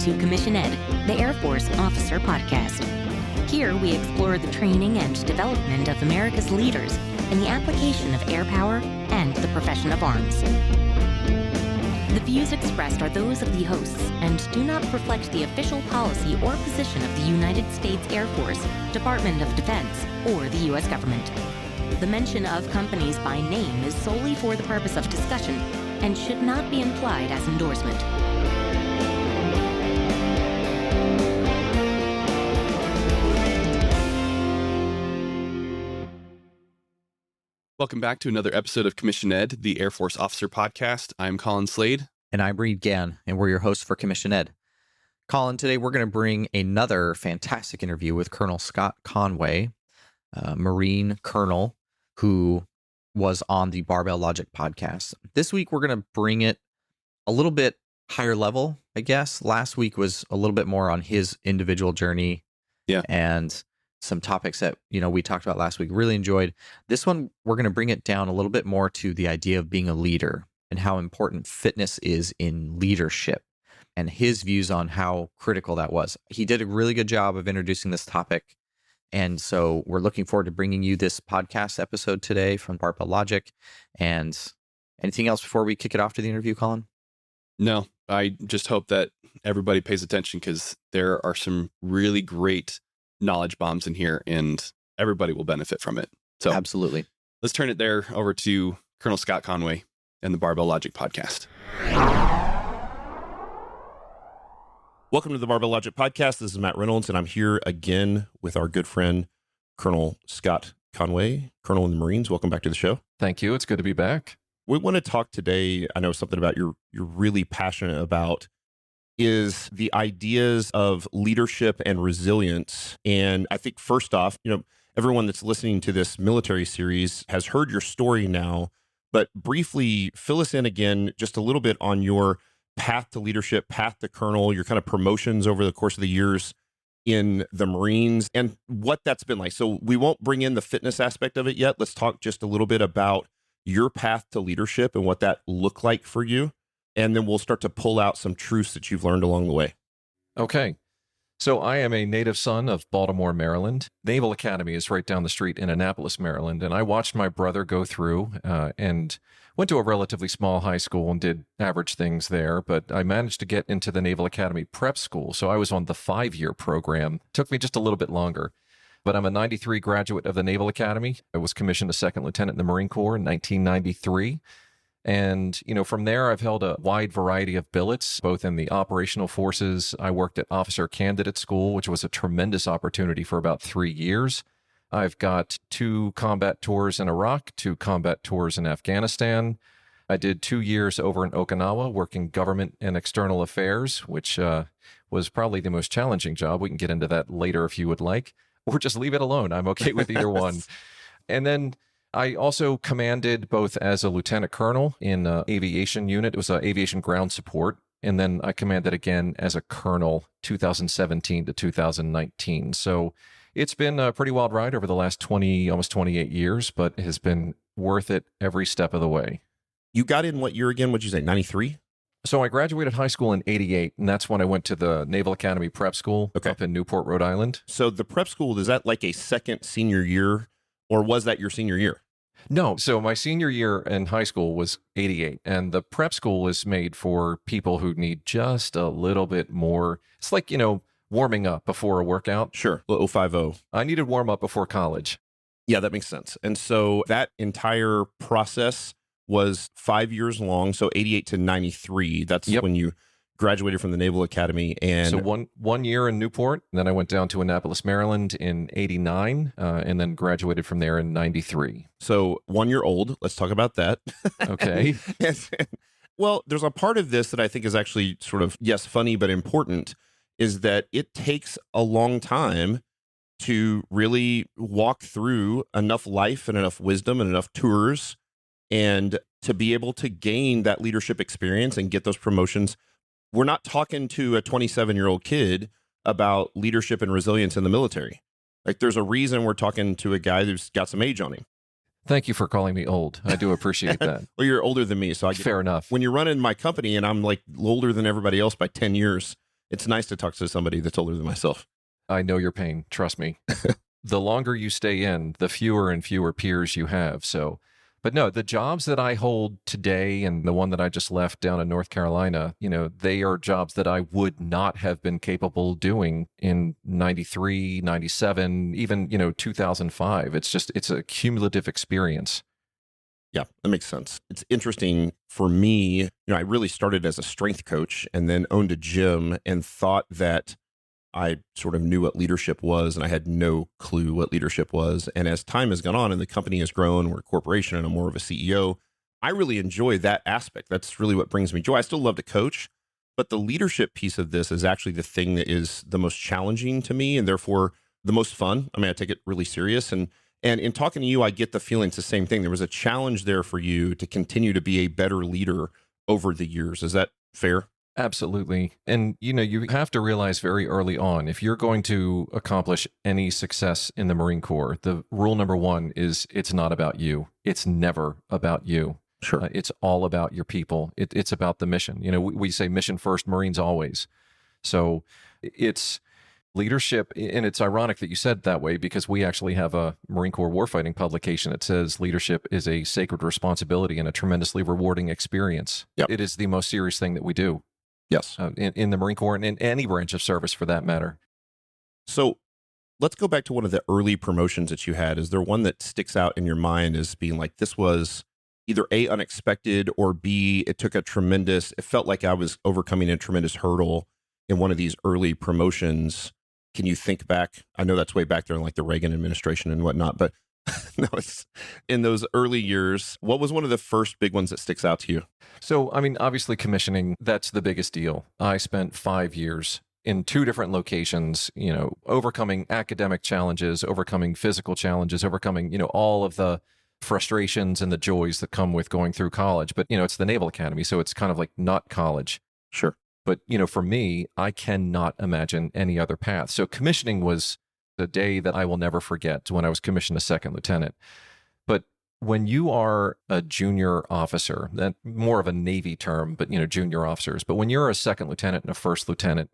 to Commission Ed, the Air Force Officer Podcast. Here we explore the training and development of America's leaders in the application of air power and the profession of arms. The views expressed are those of the hosts and do not reflect the official policy or position of the United States Air Force, Department of Defense, or the U.S. government. The mention of companies by name is solely for the purpose of discussion and should not be implied as endorsement. Welcome back to another episode of Commission Ed, the Air Force Officer Podcast. I'm Colin Slade. And I'm Reed Gann, and we're your hosts for Commission Ed. Colin, today we're going to bring another fantastic interview with Colonel Scott Conway, a Marine colonel who was on the Barbell Logic Podcast. This week we're going to bring it a little bit higher level, I guess. Last week was a little bit more on his individual journey and some topics that, we talked about last week. Really enjoyed. This one, we're going to bring it down a little bit more to the idea of being a leader and how important fitness is in leadership and his views on how critical that was. He did a really good job of introducing this topic. And so we're looking forward to bringing you this podcast episode today from Barbell Logic. And anything else before we kick it off to the interview, Colin? No, I just hope that everybody pays attention because there are some really great knowledge bombs in here and everybody will benefit from it. So absolutely. Let's turn it there over to Colonel Scott Conway and the Barbell Logic Podcast. Welcome to the Barbell Logic Podcast. This is Matt Reynolds, and I'm here again with our good friend, Colonel Scott Conway, Colonel in the Marines. Welcome back to the show. Thank you. It's good to be back. We want to talk today, I know something about you're really passionate about, is the ideas of leadership and resilience. And I think first off, everyone that's listening to this military series has heard your story now, but briefly fill us in again just a little bit on your path to leadership, path to colonel, your kind of promotions over the course of the years in the Marines and what that's been like. So we won't bring in the fitness aspect of it yet. Let's talk just a little bit about your path to leadership and what that looked like for you. And then we'll start to pull out some truths that you've learned along the way. Okay. So I am a native son of Baltimore, Maryland. Naval Academy is right down the street in Annapolis, Maryland. And I watched my brother go through and went to a relatively small high school and did average things there. But I managed to get into the Naval Academy prep school. So I was on the 5-year program. Took me just a little bit longer. But I'm a 93 graduate of the Naval Academy. I was commissioned a second lieutenant in the Marine Corps in 1993. And, from there, I've held a wide variety of billets, both in the operational forces. I worked at Officer Candidate School, which was a tremendous opportunity for about 3 years. I've got 2 combat tours in Iraq, 2 combat tours in Afghanistan. I did 2 years over in Okinawa working government and external affairs, which was probably the most challenging job. We can get into that later if you would like, or just leave it alone. I'm okay with either one. And then I also commanded both as a lieutenant colonel in an aviation unit. It was aviation ground support. And then I commanded again as a colonel 2017 to 2019. So it's been a pretty wild ride over the last almost 28 years, but it has been worth it every step of the way. You got in what year again? What'd you say, 93? So I graduated high school in 88, and that's when I went to the Naval Academy Prep School up in Newport, Rhode Island. So the prep school, is that like a second senior year? Or was that your senior year? No. So my senior year in high school was 88, and the prep school is made for people who need just a little bit more. It's like, warming up before a workout. Sure. 050. I needed warm up before college. Yeah, that makes sense. And so that entire process was 5 years long. So 88 to 93. That's when you graduated from the Naval Academy. And so one year in Newport, and then I went down to Annapolis, Maryland in 89, and then graduated from there in 93. So 1 year old, let's talk about that. Okay. Well, there's a part of this that I think is actually sort of, yes, funny, but important, is that it takes a long time to really walk through enough life and enough wisdom and enough tours and to be able to gain that leadership experience and get those promotions. We're not talking to a 27-year-old kid about leadership and resilience in the military. Like, there's a reason we're talking to a guy who's got some age on him. Thank you for calling me old. I do appreciate that. Well, you're older than me, so I get fair enough. When you're running my company and I'm like older than everybody else by 10 years, it's nice to talk to somebody that's older than myself. I know your pain. Trust me. The longer you stay in, the fewer and fewer peers you have. So, but no, the jobs that I hold today and the one that I just left down in North Carolina, they are jobs that I would not have been capable doing in 93, 97, even, 2005. It's a cumulative experience. Yeah, that makes sense. It's interesting for me. I really started as a strength coach and then owned a gym and thought that I sort of knew what leadership was, and I had no clue what leadership was. And as time has gone on and the company has grown, we're a corporation and I'm more of a CEO, I really enjoy that aspect. That's really what brings me joy. I still love to coach, but the leadership piece of this is actually the thing that is the most challenging to me and therefore the most fun. I take it really serious. And in talking to you, I get the feeling it's the same thing. There was a challenge there for you to continue to be a better leader over the years. Is that fair? Absolutely. And, you have to realize very early on, if you're going to accomplish any success in the Marine Corps, the rule number one is it's not about you. It's never about you. Sure. It's all about your people. It's about the mission. We say mission first, Marines always. So it's leadership. And it's ironic that you said that way because we actually have a Marine Corps warfighting publication that says leadership is a sacred responsibility and a tremendously rewarding experience. Yep. It is the most serious thing that we do. Yes. In the Marine Corps and in any branch of service for that matter. So let's go back to one of the early promotions that you had. Is there one that sticks out in your mind as being like, this was either A, unexpected, or B, it felt like I was overcoming a tremendous hurdle in one of these early promotions? Can you think back? I know that's way back there in like the Reagan administration and whatnot, but no, it's in those early years. What was one of the first big ones that sticks out to you? So, obviously commissioning, that's the biggest deal. I spent 5 years in 2 different locations, overcoming academic challenges, overcoming physical challenges, overcoming, all of the frustrations and the joys that come with going through college. But, it's the Naval Academy, so it's kind of like not college. Sure. But, for me, I cannot imagine any other path. So commissioning was the day that I will never forget, when I was commissioned a second lieutenant. But when you are a junior officer, that more of a Navy term, but junior officers, but when you're a second lieutenant and a first lieutenant,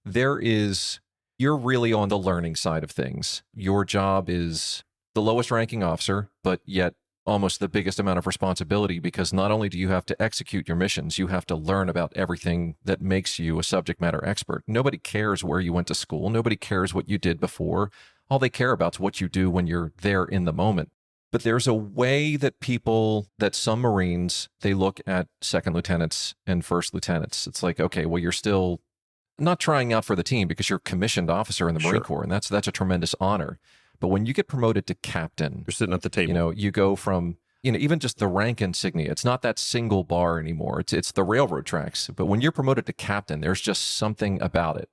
you're really on the learning side of things. Your job is the lowest ranking officer, but yet almost the biggest amount of responsibility, because not only do you have to execute your missions, you have to learn about everything that makes you a subject matter expert. Nobody cares where you went to school. Nobody cares what you did before. All they care about is what you do when you're there in the moment. But there's a way that some Marines, they look at second lieutenants and first lieutenants. It's like, okay, well, you're still not trying out for the team because you're a commissioned officer in the Marine Corps, and that's a tremendous honor. But when you get promoted to captain, you're sitting at the table. You go from, even just the rank insignia. It's not that single bar anymore. It's the railroad tracks. But when you're promoted to captain, there's just something about it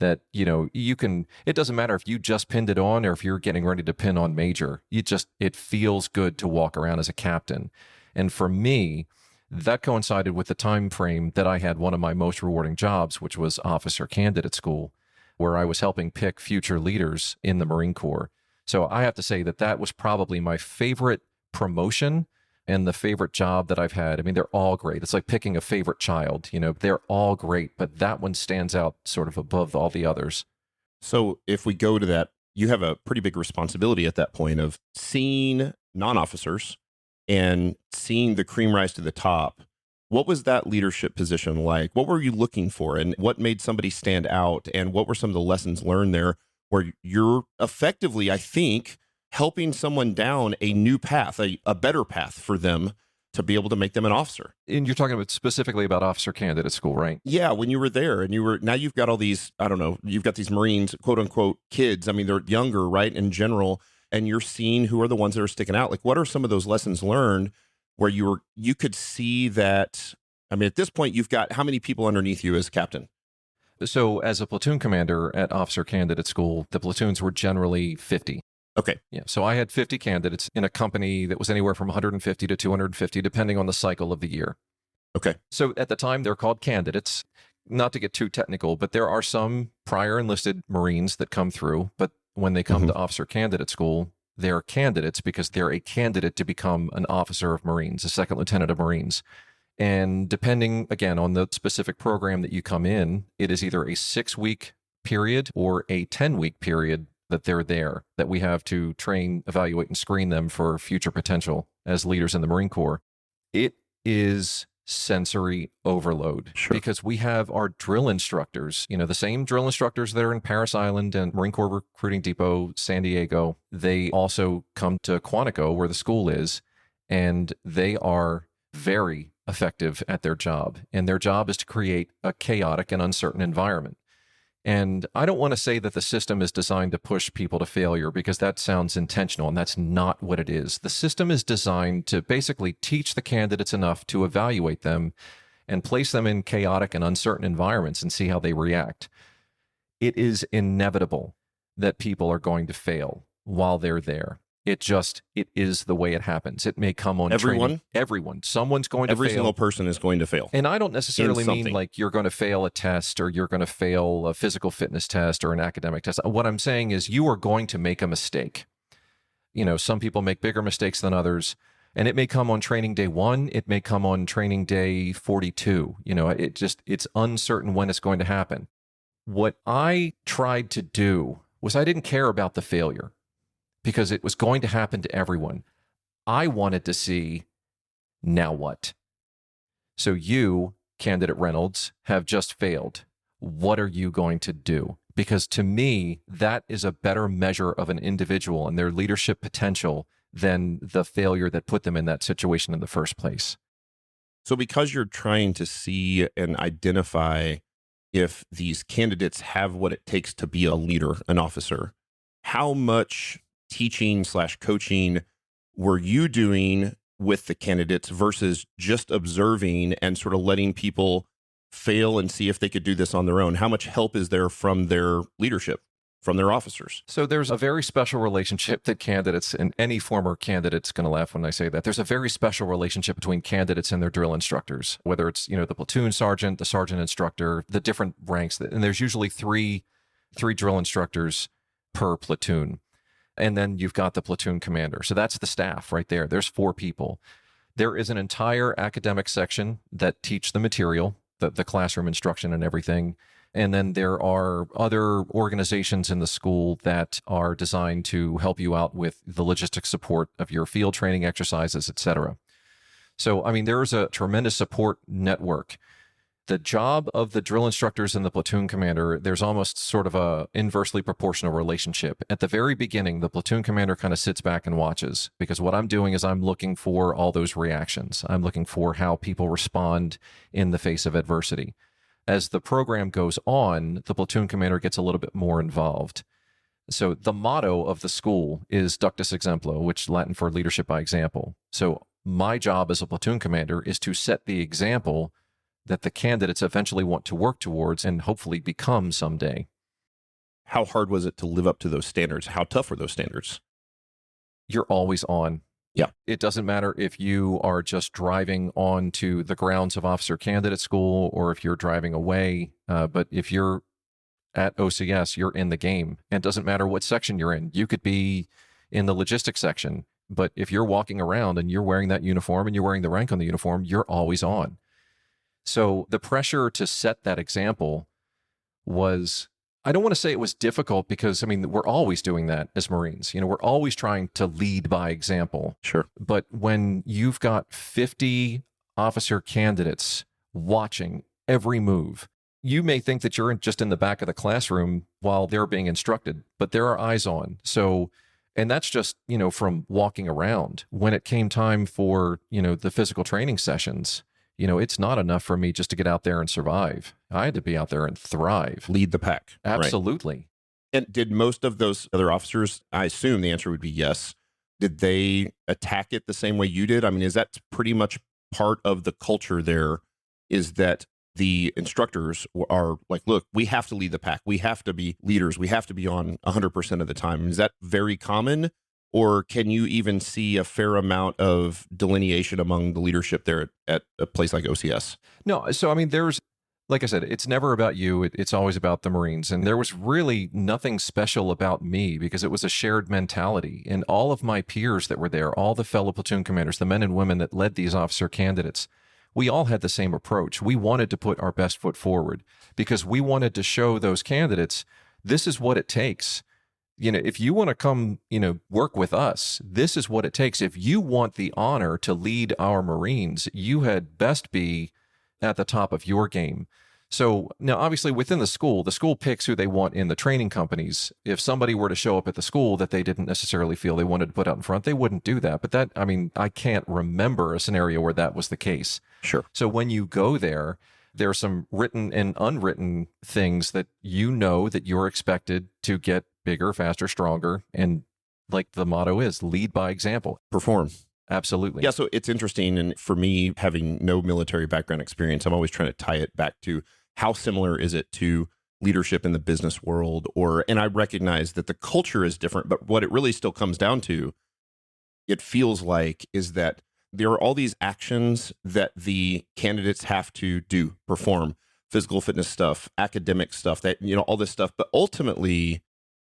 that, it doesn't matter if you just pinned it on or if you're getting ready to pin on major. It feels good to walk around as a captain. And for me, that coincided with the time frame that I had one of my most rewarding jobs, which was officer candidate school, where I was helping pick future leaders in the Marine Corps. So I have to say that was probably my favorite promotion and the favorite job that I've had. They're all great. It's like picking a favorite child, they're all great, but that one stands out sort of above all the others. So if we go to that, you have a pretty big responsibility at that point of seeing non-officers and seeing the cream rise to the top. What was that leadership position like? What were you looking for, and what made somebody stand out? And what were some of the lessons learned there where you're effectively, I think, helping someone down a new path, a better path for them to be able to make them an officer? And you're talking specifically about officer candidate school, right? Yeah, when you were there and now you've got all these, you've got these Marines, quote unquote, kids. They're younger, right, in general, and you're seeing who are the ones that are sticking out. Like, what are some of those lessons learned where you could see that? At this point, you've got how many people underneath you as captain? So as a platoon commander at officer candidate school, the platoons were generally 50. Okay. Yeah. So I had 50 candidates in a company that was anywhere from 150 to 250, depending on the cycle of the year. Okay. So at the time, they're called candidates. Not to get too technical, but there are some prior enlisted Marines that come through. But when they come to officer candidate school, they're candidates because they're a candidate to become an officer of Marines, a second lieutenant of Marines. And depending, again, on the specific program that you come in, it is either a 6-week period or a 10-week period that they're there, that we have to train, evaluate, and screen them for future potential as leaders in the Marine Corps. It is sensory overload because we have our drill instructors, the same drill instructors that are in Paris Island and Marine Corps Recruiting Depot, San Diego. They also come to Quantico, where the school is, and they are very effective at their job. And their job is to create a chaotic and uncertain environment. And I don't want to say that the system is designed to push people to failure, because that sounds intentional, and that's not what it is. The system is designed to basically teach the candidates enough to evaluate them and place them in chaotic and uncertain environments and see how they react. It is inevitable that people are going to fail while they're there. It is the way it happens. It may come on everyone. Everyone. Someone's going to fail. Every single person is going to fail. And I don't necessarily mean like you're going to fail a test or you're going to fail a physical fitness test or an academic test. What I'm saying is you are going to make a mistake. Some people make bigger mistakes than others, and it may come on training day 1. It may come on training day 42. It's uncertain when it's going to happen. What I tried to do was I didn't care about the failure, because it was going to happen to everyone. I wanted to see, now what? So you, Candidate Reynolds, have just failed. What are you going to do? Because to me, that is a better measure of an individual and their leadership potential than the failure that put them in that situation in the first place. So because you're trying to see and identify if these candidates have what it takes to be a leader, an officer, how much teaching/coaching were you doing with the candidates versus just observing and sort of letting people fail and see if they could do this on their own? How much help is there from their leadership, from their officers? So there's a very special relationship that candidates, and any former candidate's going to laugh when I say that. There's a very special relationship between candidates and their drill instructors, whether it's, the platoon sergeant, the sergeant instructor, the different ranks. And there's usually three drill instructors per platoon. And then you've got the platoon commander. So that's the staff right there. There's 4 people. There is an entire academic section that teach the material, the classroom instruction and everything. And then there are other organizations in the school that are designed to help you out with the logistics support of your field training exercises, et cetera. So, there's a tremendous support network. The job of the drill instructors and the platoon commander, there's almost sort of a inversely proportional relationship. At the very beginning, the platoon commander kind of sits back and watches, because what I'm doing is I'm looking for all those reactions. I'm looking for how people respond in the face of adversity. As the program goes on, the platoon commander gets a little bit more involved. So the motto of the school is Ductus Exemplo, which is Latin for leadership by example. So my job as a platoon commander is to set the example that the candidates eventually want to work towards and hopefully become someday. How hard was it to live up to those standards? How tough were those standards? You're always on. Yeah. It doesn't matter if you are just driving onto the grounds of officer candidate school or if you're driving away. But if you're at OCS, you're in the game. And it doesn't matter what section you're in. You could be in the logistics section, but if you're walking around and you're wearing that uniform and you're wearing the rank on the uniform, you're always on. So the pressure to set that example was, I don't want to say it was difficult, because, we're always doing that as Marines. We're always trying to lead by example. Sure. But when you've got 50 officer candidates watching every move, you may think that you're just in the back of the classroom while they're being instructed, but there are eyes on. So, and that's just, from walking around. When it came time for, the physical training sessions, it's not enough for me just to get out there and survive. I had to be out there and thrive. Lead the pack. Absolutely. Right. And did most of those other officers, I assume the answer would be yes, did they attack it the same way you did? Is that pretty much part of the culture there, is that the instructors are like, look, we have to lead the pack. We have to be leaders. We have to be on 100% of the time. Is that very common? Or can you even see a fair amount of delineation among the leadership there at a place like OCS? No. So, there's, like I said, it's never about you. It's always about the Marines. And there was really nothing special about me, because it was a shared mentality. And all of my peers that were there, all the fellow platoon commanders, the men and women that led these officer candidates, we all had the same approach. We wanted to put our best foot forward because we wanted to show those candidates, this is what it takes. If you want to come, work with us, this is what it takes. If you want the honor to lead our Marines, you had best be at the top of your game. So now, obviously, within the school picks who they want in the training companies. If somebody were to show up at the school that they didn't necessarily feel they wanted to put out in front, they wouldn't do that. But I can't remember a scenario where that was the case. Sure. So when you go there are some written and unwritten things that that you're expected to get bigger, faster, stronger. And like the motto is, lead by example. Perform. Absolutely. Yeah, so it's interesting. And for me, having no military background experience, I'm always trying to tie it back to how similar is it to leadership in the business world? And I recognize that the culture is different, but what it really still comes down to, it feels like, is that there are all these actions that the candidates have to do, perform, physical fitness stuff, academic stuff, that, all this stuff. But ultimately,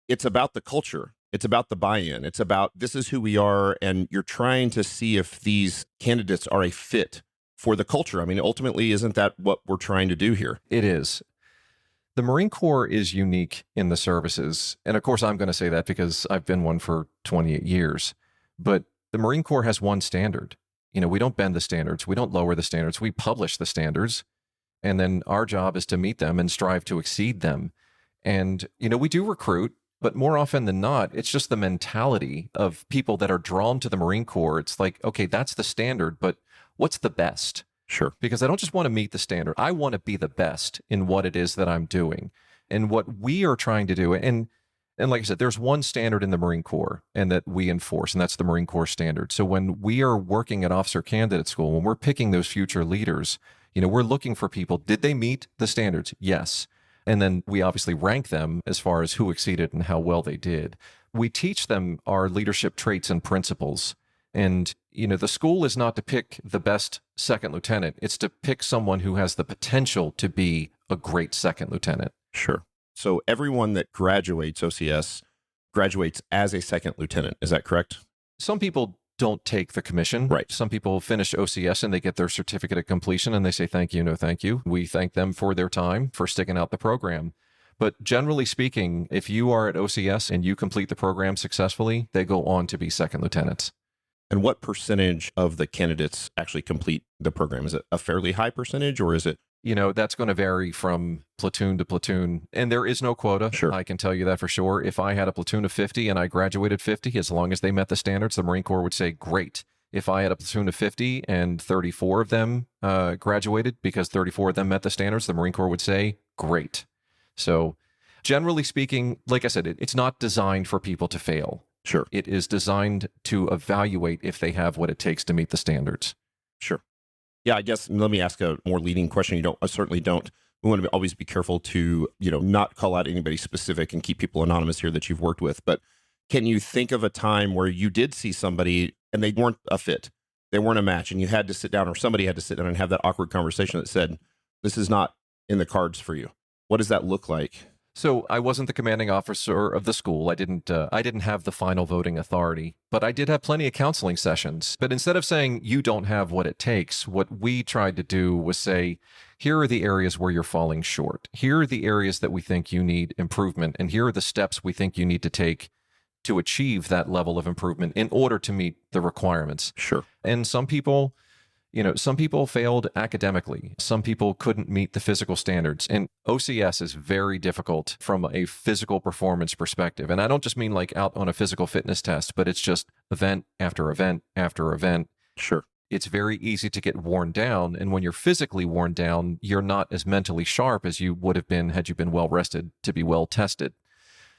it's about the culture. It's about the buy-in. It's about, this is who we are, and you're trying to see if these candidates are a fit for the culture. I mean, ultimately, isn't that what we're trying to do here? It is. The Marine Corps is unique in the services. And of course, I'm going to say that because I've been one for 28 years. But the Marine Corps has one standard. We don't bend the standards. We don't lower the standards. We publish the standards. And then our job is to meet them and strive to exceed them. And, we do recruit, but more often than not, it's just the mentality of people that are drawn to the Marine Corps. It's like, okay, that's the standard, but what's the best? Sure. Because I don't just want to meet the standard. I want to be the best in what it is that I'm doing and what we are trying to do. And like I said, there's one standard in the Marine Corps and that we enforce, and that's the Marine Corps standard. So when we are working at officer candidate school, when we're picking those future leaders, we're looking for people. Did they meet the standards? Yes. And then we obviously rank them as far as who exceeded and how well they did. We teach them our leadership traits and principles. And, the school is not to pick the best second lieutenant. It's to pick someone who has the potential to be a great second lieutenant. Sure. So everyone that graduates OCS graduates as a second lieutenant. Is that correct? Some people don't take the commission. Right. Some people finish OCS and they get their certificate of completion and they say, thank you, no thank you. We thank them for their time, for sticking out the program. But generally speaking, if you are at OCS and you complete the program successfully, they go on to be second lieutenants. And what percentage of the candidates actually complete the program? Is it a fairly high percentage, or is it? That's going to vary from platoon to platoon. And there is no quota. Sure. I can tell you that for sure. If I had a platoon of 50 and I graduated 50, as long as they met the standards, the Marine Corps would say, great. If I had a platoon of 50 and 34 of them graduated because 34 of them met the standards, the Marine Corps would say, great. So generally speaking, like I said, it's not designed for people to fail. Sure. It is designed to evaluate if they have what it takes to meet the standards. Sure. Yeah, I guess let me ask a more leading question. I certainly don't. We want to always be careful to, not call out anybody specific and keep people anonymous here that you've worked with. But can you think of a time where you did see somebody and they weren't a fit, they weren't a match, and you had to sit down, or somebody had to sit down and have that awkward conversation that said, this is not in the cards for you? What does that look like? So I wasn't the commanding officer of the school. I didn't have the final voting authority, but I did have plenty of counseling sessions. But instead of saying you don't have what it takes, what we tried to do was say, here are the areas where you're falling short. Here are the areas that we think you need improvement. And here are the steps we think you need to take to achieve that level of improvement in order to meet the requirements. Sure. And some people failed academically. Some people couldn't meet the physical standards. And OCS is very difficult from a physical performance perspective. And I don't just mean like out on a physical fitness test, but it's just event after event after event. Sure. It's very easy to get worn down. And when you're physically worn down, you're not as mentally sharp as you would have been had you been well rested to be well tested.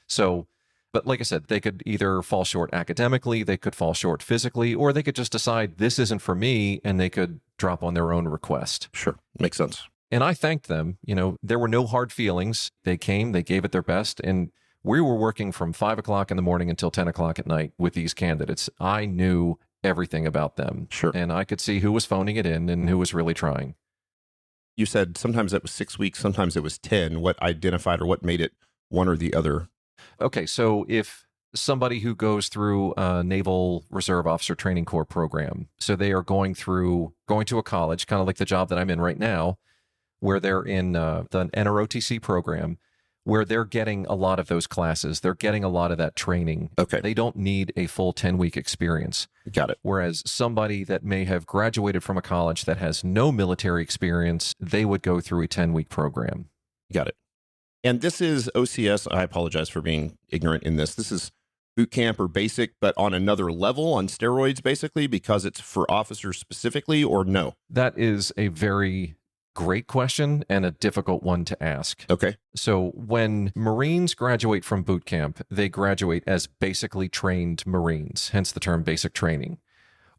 So, but like I said, they could either fall short academically, they could fall short physically, or they could just decide this isn't for me, and they could drop on their own request. Sure. Makes sense. And I thanked them. There were no hard feelings. They came, they gave it their best, and we were working from 5 o'clock in the morning until 10 o'clock at night with these candidates. I knew everything about them. Sure. And I could see who was phoning it in and who was really trying. You said sometimes it was 6 weeks, sometimes it was 10. What identified or what made it one or the other? Okay, so if somebody who goes through a Naval Reserve Officer Training Corps program. So they are going to a college, kind of like the job that I'm in right now, where they're in the NROTC program, where they're getting a lot of those classes. They're getting a lot of that training. Okay. They don't need a full 10-week experience. Got it. Whereas somebody that may have graduated from a college that has no military experience, they would go through a 10-week program. Got it. And this is OCS. I apologize for being ignorant in this. This is boot camp or basic, but on another level, on steroids, basically, because it's for officers specifically, or no? That is a very great question and a difficult one to ask. Okay. So when Marines graduate from boot camp, they graduate as basically trained Marines, hence the term basic training.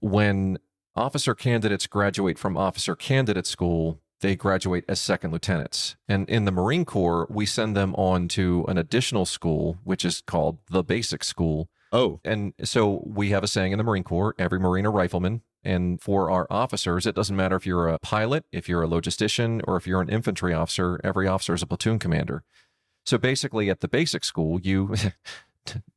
When officer candidates graduate from officer candidate school, they graduate as second lieutenants. And in the Marine Corps, we send them on to an additional school, which is called the basic school. Oh. And so we have a saying in the Marine Corps, every Marine a rifleman. And for our officers, it doesn't matter if you're a pilot, if you're a logistician, or if you're an infantry officer, every officer is a platoon commander. So basically at the basic school, you,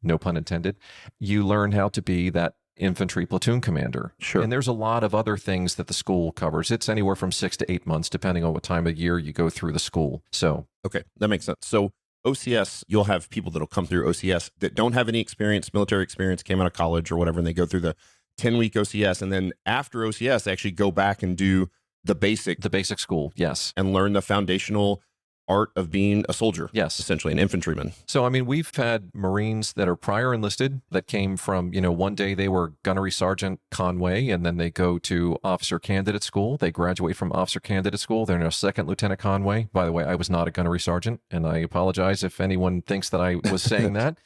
no pun intended, you learn how to be that infantry platoon commander. Sure. And there's a lot of other things that the school covers. It's anywhere from 6 to 8 months, depending on what time of year you go through the school. So, okay, that makes sense. So OCS, you'll have people that'll come through OCS that don't have any experience, military experience, came out of college or whatever, and they go through the 10-week OCS. And then after OCS, they actually go back and do the basic school. Yes. And learn the foundational art of being a soldier. Yes. Essentially an infantryman. So, I mean, we've had Marines that are prior enlisted that came from, one day they were Gunnery Sergeant Conway, and then they go to Officer Candidate School. They graduate from Officer Candidate School. They're now Second Lieutenant Conway. By the way, I was not a Gunnery Sergeant, and I apologize if anyone thinks that I was saying that.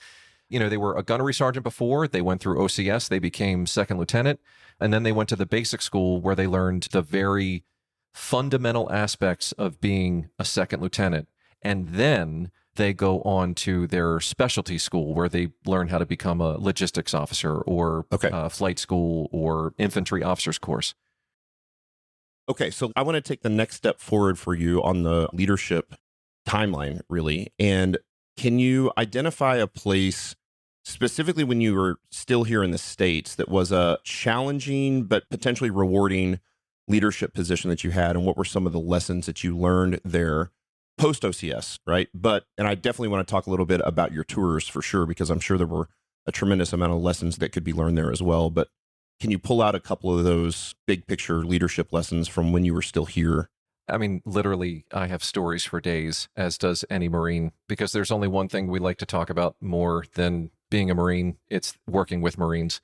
They were a Gunnery Sergeant before. They went through OCS. They became Second Lieutenant. And then they went to the basic school where they learned the very fundamental aspects of being a second lieutenant. And then they go on to their specialty school where they learn how to become a logistics officer or flight school or infantry officers course. Okay, so I want to take the next step forward for you on the leadership timeline, really. And can you identify a place specifically when you were still here in the States that was a challenging but potentially rewarding leadership position that you had, and what were some of the lessons that you learned there post OCS, right? And I definitely want to talk a little bit about your tours for sure, because I'm sure there were a tremendous amount of lessons that could be learned there as well. But can you pull out a couple of those big picture leadership lessons from when you were still here? I mean, literally, I have stories for days, as does any Marine, because there's only one thing we like to talk about more than being a Marine. It's working with Marines.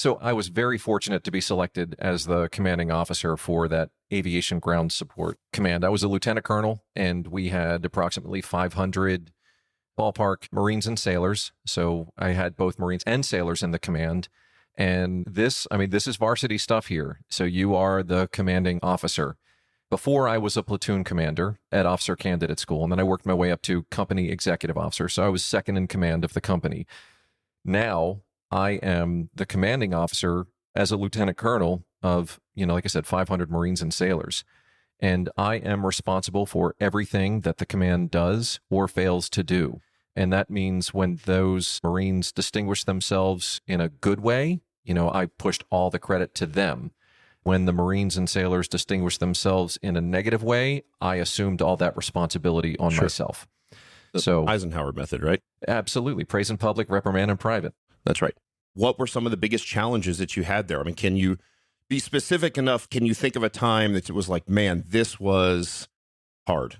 So I was very fortunate to be selected as the commanding officer for that Aviation Ground Support Command. I was a lieutenant colonel, and we had approximately 500 ballpark Marines and sailors. So I had both Marines and sailors in the command. And this is varsity stuff here. So you are the commanding officer. Before, I was a platoon commander at Officer Candidate School, and then I worked my way up to company executive officer. So I was second in command of the company. Now, I am the commanding officer as a lieutenant colonel of, like I said, 500 Marines and sailors. And I am responsible for everything that the command does or fails to do. And that means when those Marines distinguish themselves in a good way, I pushed all the credit to them. When the Marines and sailors distinguish themselves in a negative way, I assumed all that responsibility on myself. So Eisenhower method, right? Absolutely. Praise in public, reprimand in private. That's right. What were some of the biggest challenges that you had there? I mean, can you be specific enough? Can you think of a time that it was like, man, this was hard.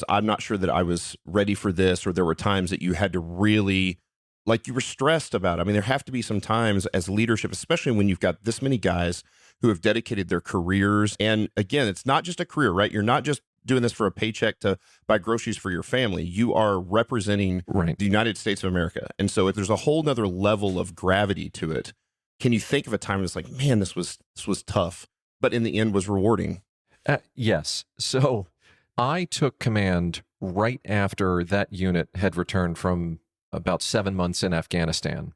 I'm not sure that I was ready for this, or there were times that you had to really, like, you were stressed about it. I mean, there have to be some times as leadership, especially when you've got this many guys who have dedicated their careers. And again, it's not just a career, right? You're not just doing this for a paycheck to buy groceries for your family. You are representing the United States of America. And so if there's a whole nother level of gravity to it, can you think of a time that's like, man, this was tough, but in the end was rewarding? Yes. So I took command right after that unit had returned from about 7 months in Afghanistan.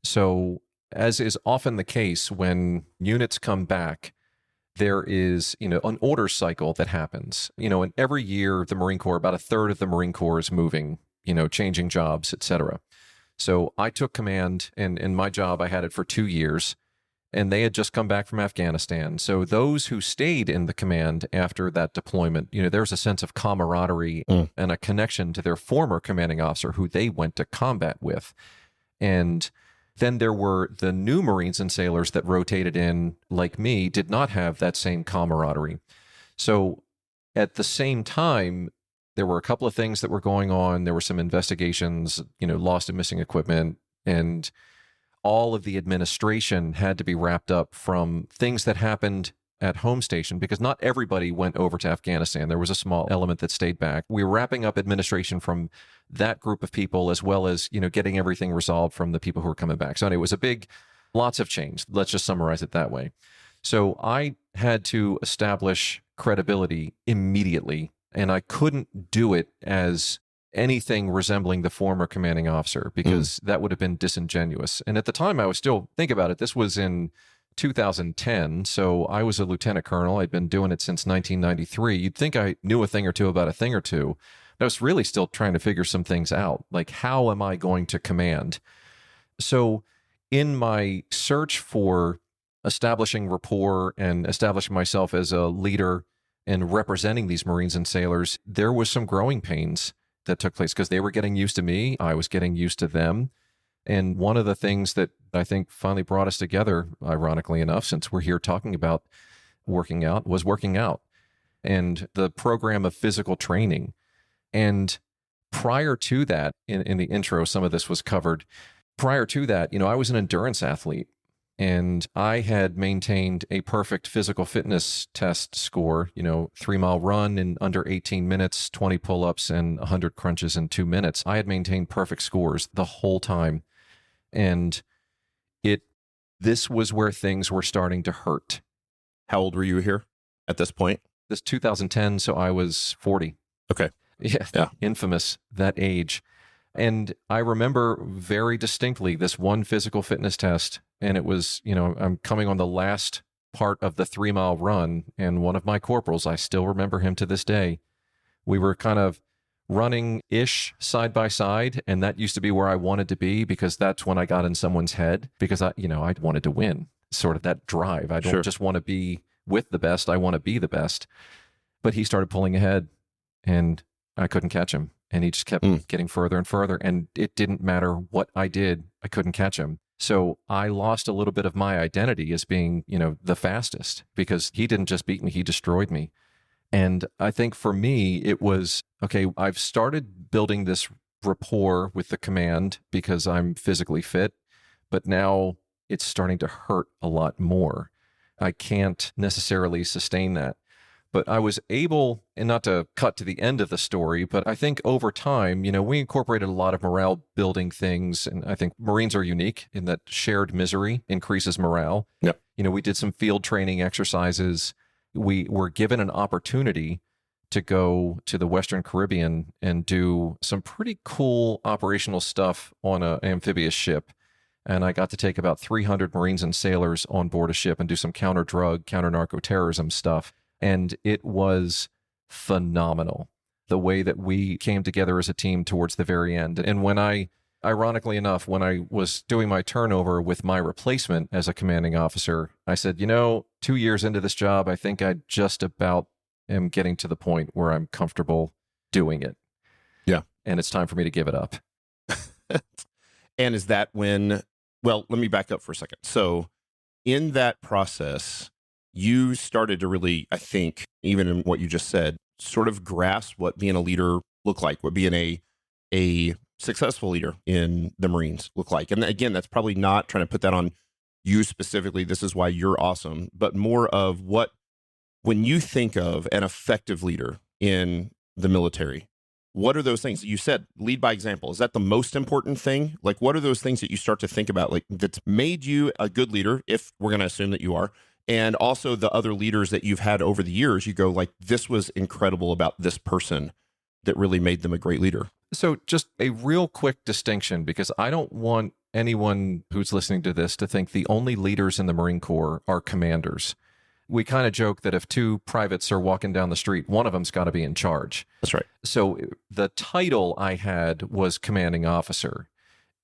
So as is often the case when units come back, there is, an order cycle that happens, and every year the Marine Corps, about a third of the Marine Corps is moving, changing jobs, etc. So I took command, and in my job, I had it for 2 years, and they had just come back from Afghanistan. So those who stayed in the command after that deployment, there's a sense of camaraderie and a connection to their former commanding officer who they went to combat with. And then there were the new Marines and sailors that rotated in, like me, did not have that same camaraderie. So at the same time, there were a couple of things that were going on. There were some investigations, lost and missing equipment, and all of the administration had to be wrapped up from things that happened at home station, because not everybody went over to Afghanistan. There was a small element that stayed back. We were wrapping up administration from that group of people, as well as, getting everything resolved from the people who were coming back. So anyway, it was a big, lots have changed. Let's just summarize it that way. So I had to establish credibility immediately, and I couldn't do it as anything resembling the former commanding officer, because that would have been disingenuous. And at the time, I was still, think about it, this was in 2010, so I was a lieutenant colonel. I'd been doing it since 1993. You'd think I knew a thing or two about a thing or two. I was really still trying to figure some things out, like how am I going to command? So in my search for establishing rapport and establishing myself as a leader and representing these Marines and sailors, there was some growing pains that took place, because they were getting used to me. I was getting used to them. And one of the things that I think finally brought us together, ironically enough, since we're here talking about working out, was working out and the program of physical training. And prior to that, in the intro, some of this was covered. Prior to that, I was an endurance athlete, and I had maintained a perfect physical fitness test score, 3-mile run in under 18 minutes, 20 pull-ups, and 100 crunches in 2 minutes. I had maintained perfect scores the whole time. And this was where things were starting to hurt. How old were you here at this point? This 2010, so I was 40. Okay. Yeah. Infamous, that age. And I remember very distinctly this one physical fitness test, and it was, I'm coming on the last part of the 3-mile run, and one of my corporals, I still remember him to this day. We were kind of running-ish side by side, and that used to be where I wanted to be, because that's when I got in someone's head, because I wanted to win, sort of that drive. I don't just want to be with the best, I want to be the best. But he started pulling ahead, and I couldn't catch him. And he just kept getting further and further. And it didn't matter what I did, I couldn't catch him. So I lost a little bit of my identity as being, the fastest, because he didn't just beat me, he destroyed me. And I think for me, it was, okay, I've started building this rapport with the command because I'm physically fit, but now it's starting to hurt a lot more. I can't necessarily sustain that. But I was able, and not to cut to the end of the story, but I think over time, we incorporated a lot of morale building things. And I think Marines are unique in that shared misery increases morale. Yep. We did some field training exercises. We were given an opportunity to go to the Western Caribbean and do some pretty cool operational stuff on an amphibious ship. And I got to take about 300 Marines and sailors on board a ship and do some counter-drug, counter-narco-terrorism stuff. And it was phenomenal, the way that we came together as a team towards the very end. And ironically enough, when I was doing my turnover with my replacement as a commanding officer, I said, 2 years into this job, I think I just about am getting to the point where I'm comfortable doing it. Yeah. And it's time for me to give it up. And is that when, well, let me back up for a second. So in that process, you started to really, I think, even in what you just said, sort of grasp what being a leader looked like, what being a successful leader in the Marines looked like. And again, that's probably not trying to put that on you specifically, this is why you're awesome, but more of when you think of an effective leader in the military, what are those things? You said lead by example. Is that the most important thing? Like, what are those things that you start to think about, like, that's made you a good leader, if we're going to assume that you are? And also the other leaders that you've had over the years, you go like, this was incredible about this person that really made them a great leader. So just a real quick distinction, because I don't want anyone who's listening to this to think the only leaders in the Marine Corps are commanders. We kind of joke that if two privates are walking down the street, one of them's got to be in charge. That's right. So the title I had was commanding officer.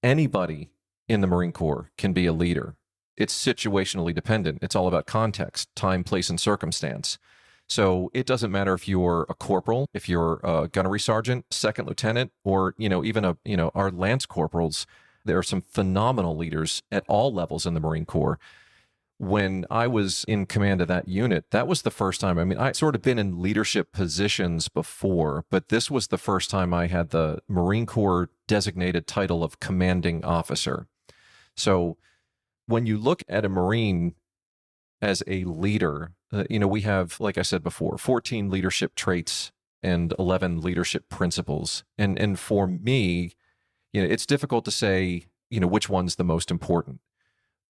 anybody in the Marine Corps can be a leader. It's situationally dependent. It's all about context, time, place, and circumstance. So it doesn't matter if you're a corporal, if you're a gunnery sergeant, second lieutenant, or, even our lance corporals. There are some phenomenal leaders at all levels in the Marine Corps. When I was in command of that unit, that was the first time. I mean, I'd sort of been in leadership positions before, but this was the first time I had the Marine Corps designated title of commanding officer. So when you look at a Marine as a leader, we have, like I said before, 14 leadership traits and 11 leadership principles. And for me, it's difficult to say, which one's the most important,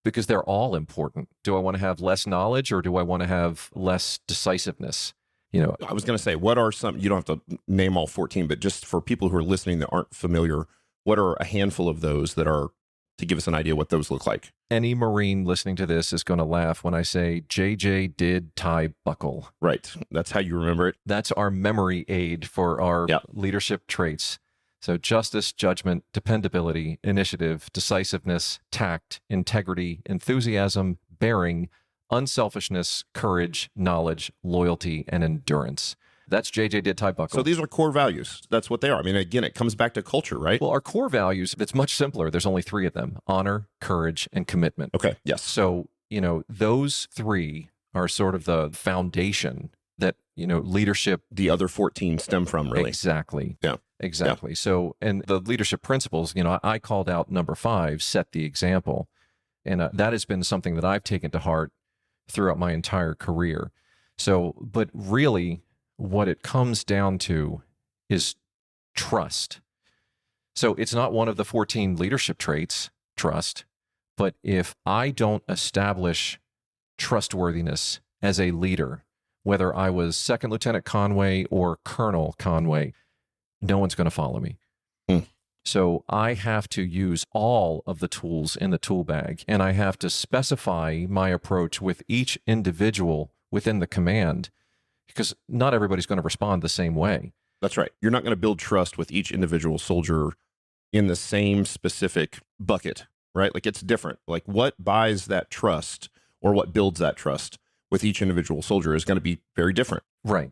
because they're all important. Do I want to have less knowledge, or do I want to have less decisiveness? I was going to say, what are some, you don't have to name all 14, but just for people who are listening that aren't familiar, what are a handful of those that are, to give us an idea what those look like? Any Marine listening to this is going to laugh when I say JJ did tie buckle. Right. That's how you remember it. That's our memory aid for our leadership traits. So justice, judgment, dependability, initiative, decisiveness, tact, integrity, enthusiasm, bearing, unselfishness, courage, knowledge, loyalty, and endurance. That's JJ did tie buckle. So these are core values. That's what they are. I mean, again, it comes back to culture, right? Well, our core values, it's much simpler. There's only 3 of them: honor, courage, and commitment. Okay. Yes. So, those 3 are sort of the foundation that, leadership. The other 14 stem from, really. Exactly. Yeah. Exactly. Yeah. So, and the leadership principles, I called out number 5, set the example. And that has been something that I've taken to heart throughout my entire career. So, but really, what it comes down to is trust. So it's not one of the 14 leadership traits, trust, but if I don't establish trustworthiness as a leader, whether I was Second Lieutenant Conway or Colonel Conway, no one's going to follow me. So I have to use all of the tools in the tool bag, and I have to specify my approach with each individual within the command, because not everybody's going to respond the same way. That's right. You're not going to build trust with each individual soldier in the same specific bucket, right? Like, it's different. Like, what buys that trust or what builds that trust with each individual soldier is going to be very different. Right.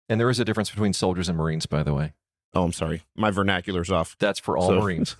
And there is a difference between soldiers and Marines, by the way. Oh, I'm sorry. My vernacular's off. That's for all Marines.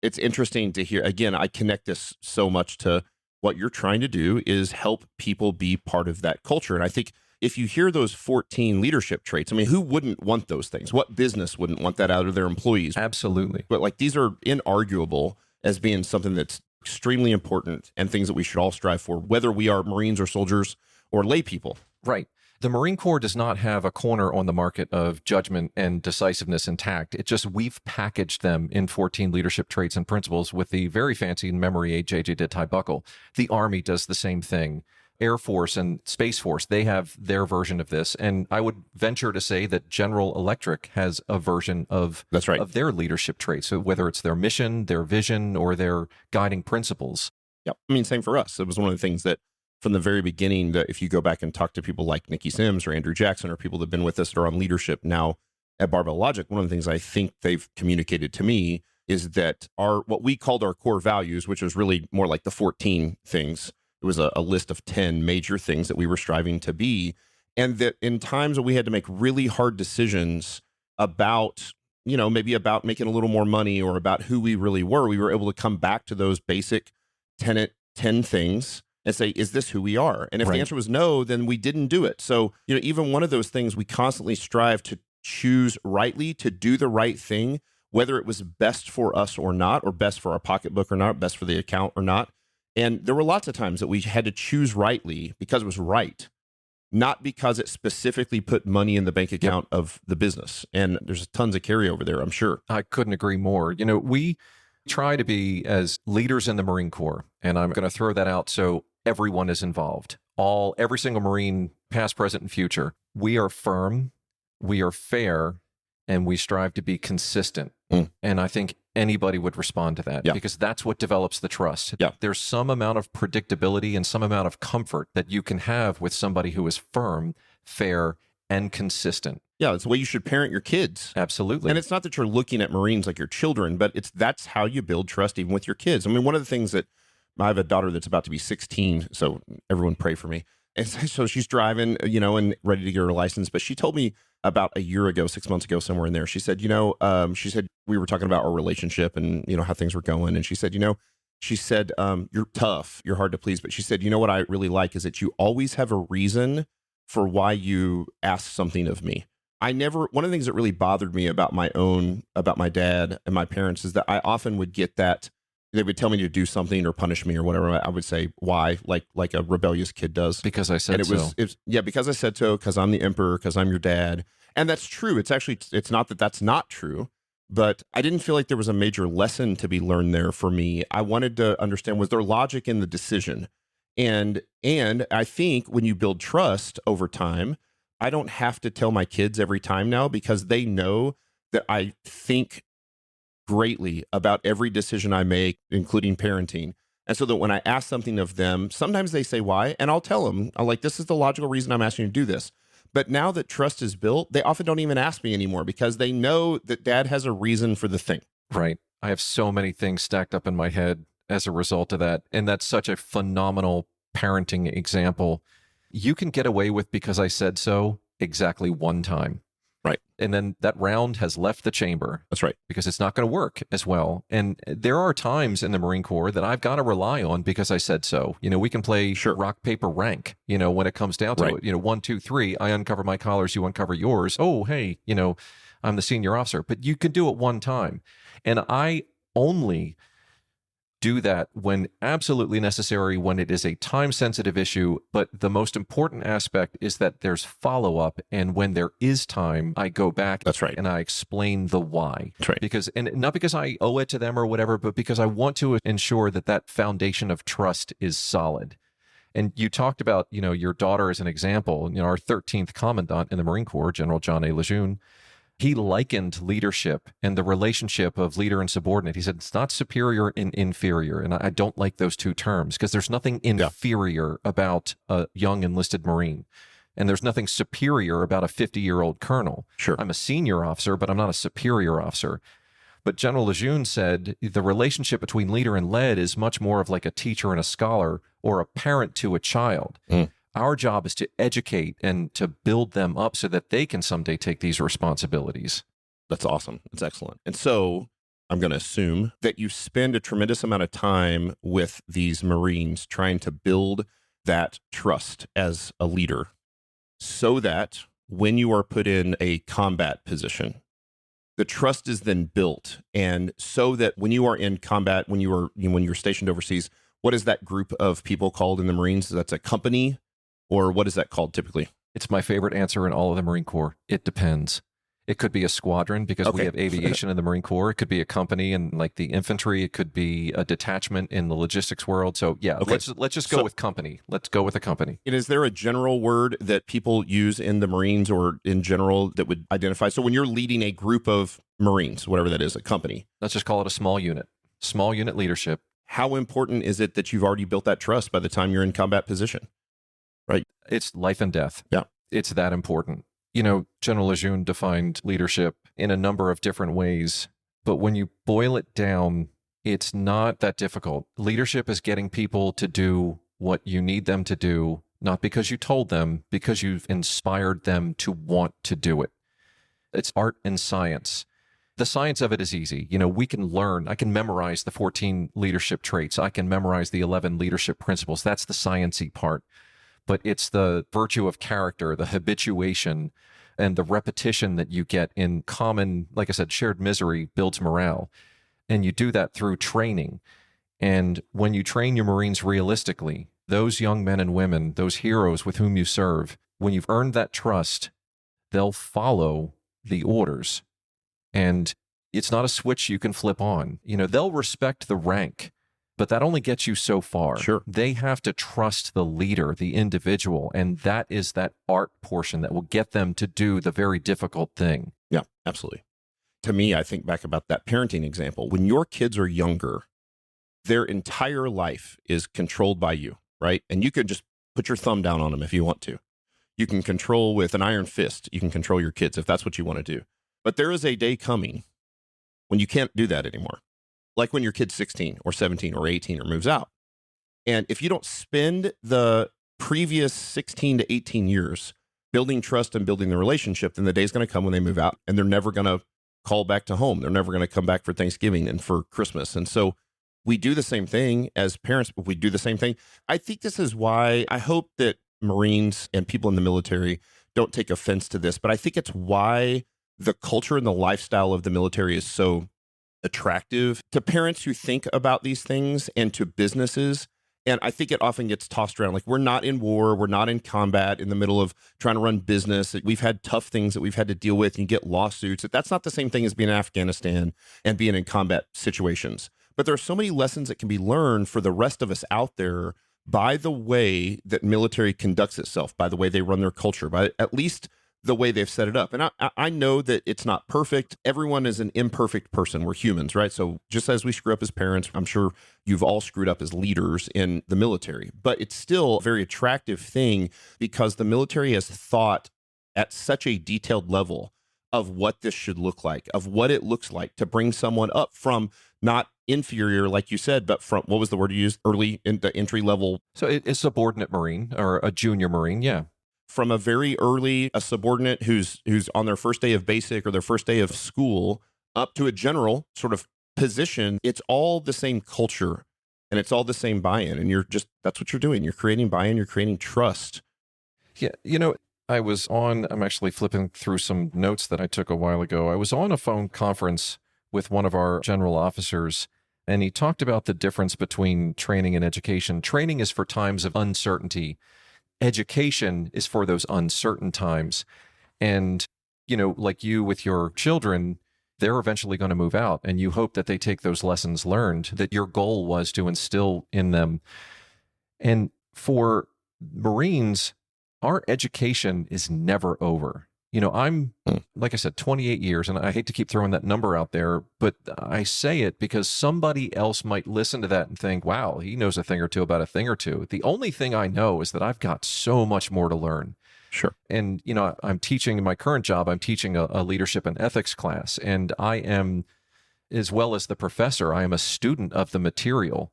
It's interesting to hear. Again, I connect this so much to what you're trying to do is help people be part of that culture. And I think if you hear those 14 leadership traits, I mean, who wouldn't want those things? What business wouldn't want that out of their employees? Absolutely. But like, these are inarguable as being something that's extremely important and things that we should all strive for, whether we are Marines or soldiers or lay people. Right. The Marine Corps does not have a corner on the market of judgment and decisiveness and tact. It just, we've packaged them in 14 leadership traits and principles with the very fancy memory aid JJ did tie buckle. The Army does the same thing. Air Force and Space Force, they have their version of this. And I would venture to say that General Electric has a version of, that's right, of their leadership traits, so whether it's their mission, their vision, or their guiding principles. Yeah. I mean, same for us. It was one of the things that from the very beginning, that if you go back and talk to people like Nikki Sims or Andrew Jackson or people that have been with us that are on leadership now at Barbell Logic, one of the things I think they've communicated to me is that what we called our core values, which was really more like the 14 things, it was a list of 10 major things that we were striving to be. And that in times when we had to make really hard decisions about, maybe about making a little more money or about who we really were, we were able to come back to those basic 10 things and say, is this who we are? And if the answer was no, then we didn't do it. So, even one of those things, we constantly strive to choose rightly, to do the right thing, whether it was best for us or not, or best for our pocketbook or not, best for the account or not. And there were lots of times that we had to choose rightly because it was right, not because it specifically put money in the bank account of the business. And there's tons of carryover there, I'm sure. I couldn't agree more. We try to be as leaders in the Marine Corps, and I'm going to throw that out so everyone is involved. Every single Marine, past, present, and future. We are firm, we are fair, and we strive to be consistent. And I think anybody would respond to that because that's what develops the trust. There's some amount of predictability and some amount of comfort that you can have with somebody who is firm, fair, and consistent. Yeah, it's the way you should parent your kids. Absolutely. And it's not that you're looking at Marines like your children, but that's how you build trust even with your kids. I mean, one of the things that I have a daughter that's about to be 16, so everyone pray for me. And so she's driving, and ready to get her license. But she told me about a year ago, 6 months ago, somewhere in there, she said, we were talking about our relationship and, how things were going. And she said, you're tough, you're hard to please. But she said, what I really like is that you always have a reason for why you ask something of me. One of the things that really bothered me about my dad and my parents is that I often would get that they would tell me to do something or punish me or whatever. I would say, why? Like a rebellious kid does. Because I said so. Because I said so, because I'm the emperor, because I'm your dad. And that's true. It's not that that's not true, but I didn't feel like there was a major lesson to be learned there for me. I wanted to understand, was there logic in the decision? And I think when you build trust over time, I don't have to tell my kids every time now because they know that I think greatly about every decision I make, including parenting. And so that when I ask something of them, sometimes they say why, and I'll tell them, this is the logical reason I'm asking you to do this. But now that trust is built, they often don't even ask me anymore because they know that dad has a reason for the thing. Right. I have so many things stacked up in my head as a result of that. And that's such a phenomenal parenting example. You can get away with because I said so exactly one time. Right. And then that round has left the chamber. That's right. Because it's not going to work as well. And there are times in the Marine Corps that I've got to rely on because I said so. We can play rock, paper, rank, when it comes down to it. 1, 2, 3, I uncover my collars, you uncover yours. Oh, hey, I'm the senior officer. But you can do it one time. And I only do that when absolutely necessary, when it is a time-sensitive issue. But the most important aspect is that there's follow-up, and when there is time, I go back. That's right. And I explain the why. That's right. Because, and not because I owe it to them or whatever, but because I want to ensure that foundation of trust is solid. And you talked about, your daughter as an example. Our 13th Commandant in the Marine Corps, General John A. Lejeune, he likened leadership and the relationship of leader and subordinate. He said, it's not superior and inferior. And I don't like those two terms because there's nothing inferior about a young enlisted Marine. And there's nothing superior about a 50-year-old colonel. Sure. I'm a senior officer, but I'm not a superior officer. But General Lejeune said the relationship between leader and led is much more of like a teacher and a scholar or a parent to a child. Our job is to educate and to build them up so that they can someday take these responsibilities. That's awesome. That's excellent. And so I'm going to assume that you spend a tremendous amount of time with these Marines trying to build that trust as a leader so that when you are put in a combat position, the trust is then built. And so that when you are in combat, when you're stationed overseas, what is that group of people called in the Marines? That's a company? Or what is that called typically? It's my favorite answer in all of the Marine Corps. It depends. It could be a squadron because we have aviation in the Marine Corps. It could be a company in like the infantry. It could be a detachment in the logistics world. So let's just go with company. Let's go with a company. And is there a general word that people use in the Marines or in general that would identify? So when you're leading a group of Marines, whatever that is, a company. Let's just call it a small unit. Small unit leadership. How important is it that you've already built that trust by the time you're in combat position? Right. It's life and death. Yeah. It's that important. General Lejeune defined leadership in a number of different ways, but when you boil it down, it's not that difficult. Leadership is getting people to do what you need them to do, not because you told them, because you've inspired them to want to do it. It's art and science. The science of it is easy. We can learn. I can memorize the 14 leadership traits. I can memorize the 11 leadership principles. That's the science-y part. But it's the virtue of character, the habituation, and the repetition that you get in common, like I said, shared misery builds morale. And you do that through training. And when you train your Marines realistically, those young men and women, those heroes with whom you serve, when you've earned that trust, they'll follow the orders. And it's not a switch you can flip on. They'll respect the rank, but that only gets you so far. Sure. They have to trust the leader, the individual, and that is that art portion that will get them to do the very difficult thing. Yeah, absolutely. To me, I think back about that parenting example. When your kids are younger, their entire life is controlled by you, right? And you could just put your thumb down on them if you want to. You can control with an iron fist. You can control your kids if that's what you want to do. But there is a day coming when you can't do that anymore. Like when your kid's 16 or 17 or 18 or moves out. And if you don't spend the previous 16 to 18 years building trust and building the relationship, then the day's going to come when they move out and they're never going to call back to home. They're never going to come back for Thanksgiving and for Christmas. And so we do the same thing as parents, but we do the same thing. I think this is why I hope that Marines and people in the military don't take offense to this, but I think it's why the culture and the lifestyle of the military is so attractive to parents who think about these things and to businesses. And I think it often gets tossed around like we're not in war, we're not in combat in the middle of trying to run business. We've had tough things that we've had to deal with. You get lawsuits. That's not the same thing as being in Afghanistan and being in combat situations. But there are so many lessons that can be learned for the rest of us out there by the way that military conducts itself, by the way they run their culture, by at least the way they've set it up. And I know that it's not perfect. Everyone is an imperfect person. We're humans, right? So just as we screw up as parents, I'm sure you've all screwed up as leaders in the military. But it's still a very attractive thing because the military has thought at such a detailed level of what this should look like, of what it looks like to bring someone up from not inferior, like you said, but from, what was the word you used? Early in the entry level. So it's subordinate Marine or a junior Marine, yeah. From a very early, a subordinate who's on their first day of basic or their first day of school up to a general sort of position, it's all the same culture and it's all the same buy-in. And that's what you're doing. You're creating buy-in, you're creating trust. Yeah. I'm actually flipping through some notes that I took a while ago. I was on a phone conference with one of our general officers, and he talked about the difference between training and education. Training is for times of uncertainty. Education is for those uncertain times. And, like you with your children, they're eventually going to move out, and you hope that they take those lessons learned that your goal was to instill in them. And for Marines, our education is never over. I'm, like I said, 28 years, and I hate to keep throwing that number out there, but I say it because somebody else might listen to that and think, wow, he knows a thing or two about a thing or two. The only thing I know is that I've got so much more to learn. Sure. And, I'm teaching in my current job, I'm teaching a leadership and ethics class, and I am, as well as the professor, I am a student of the material.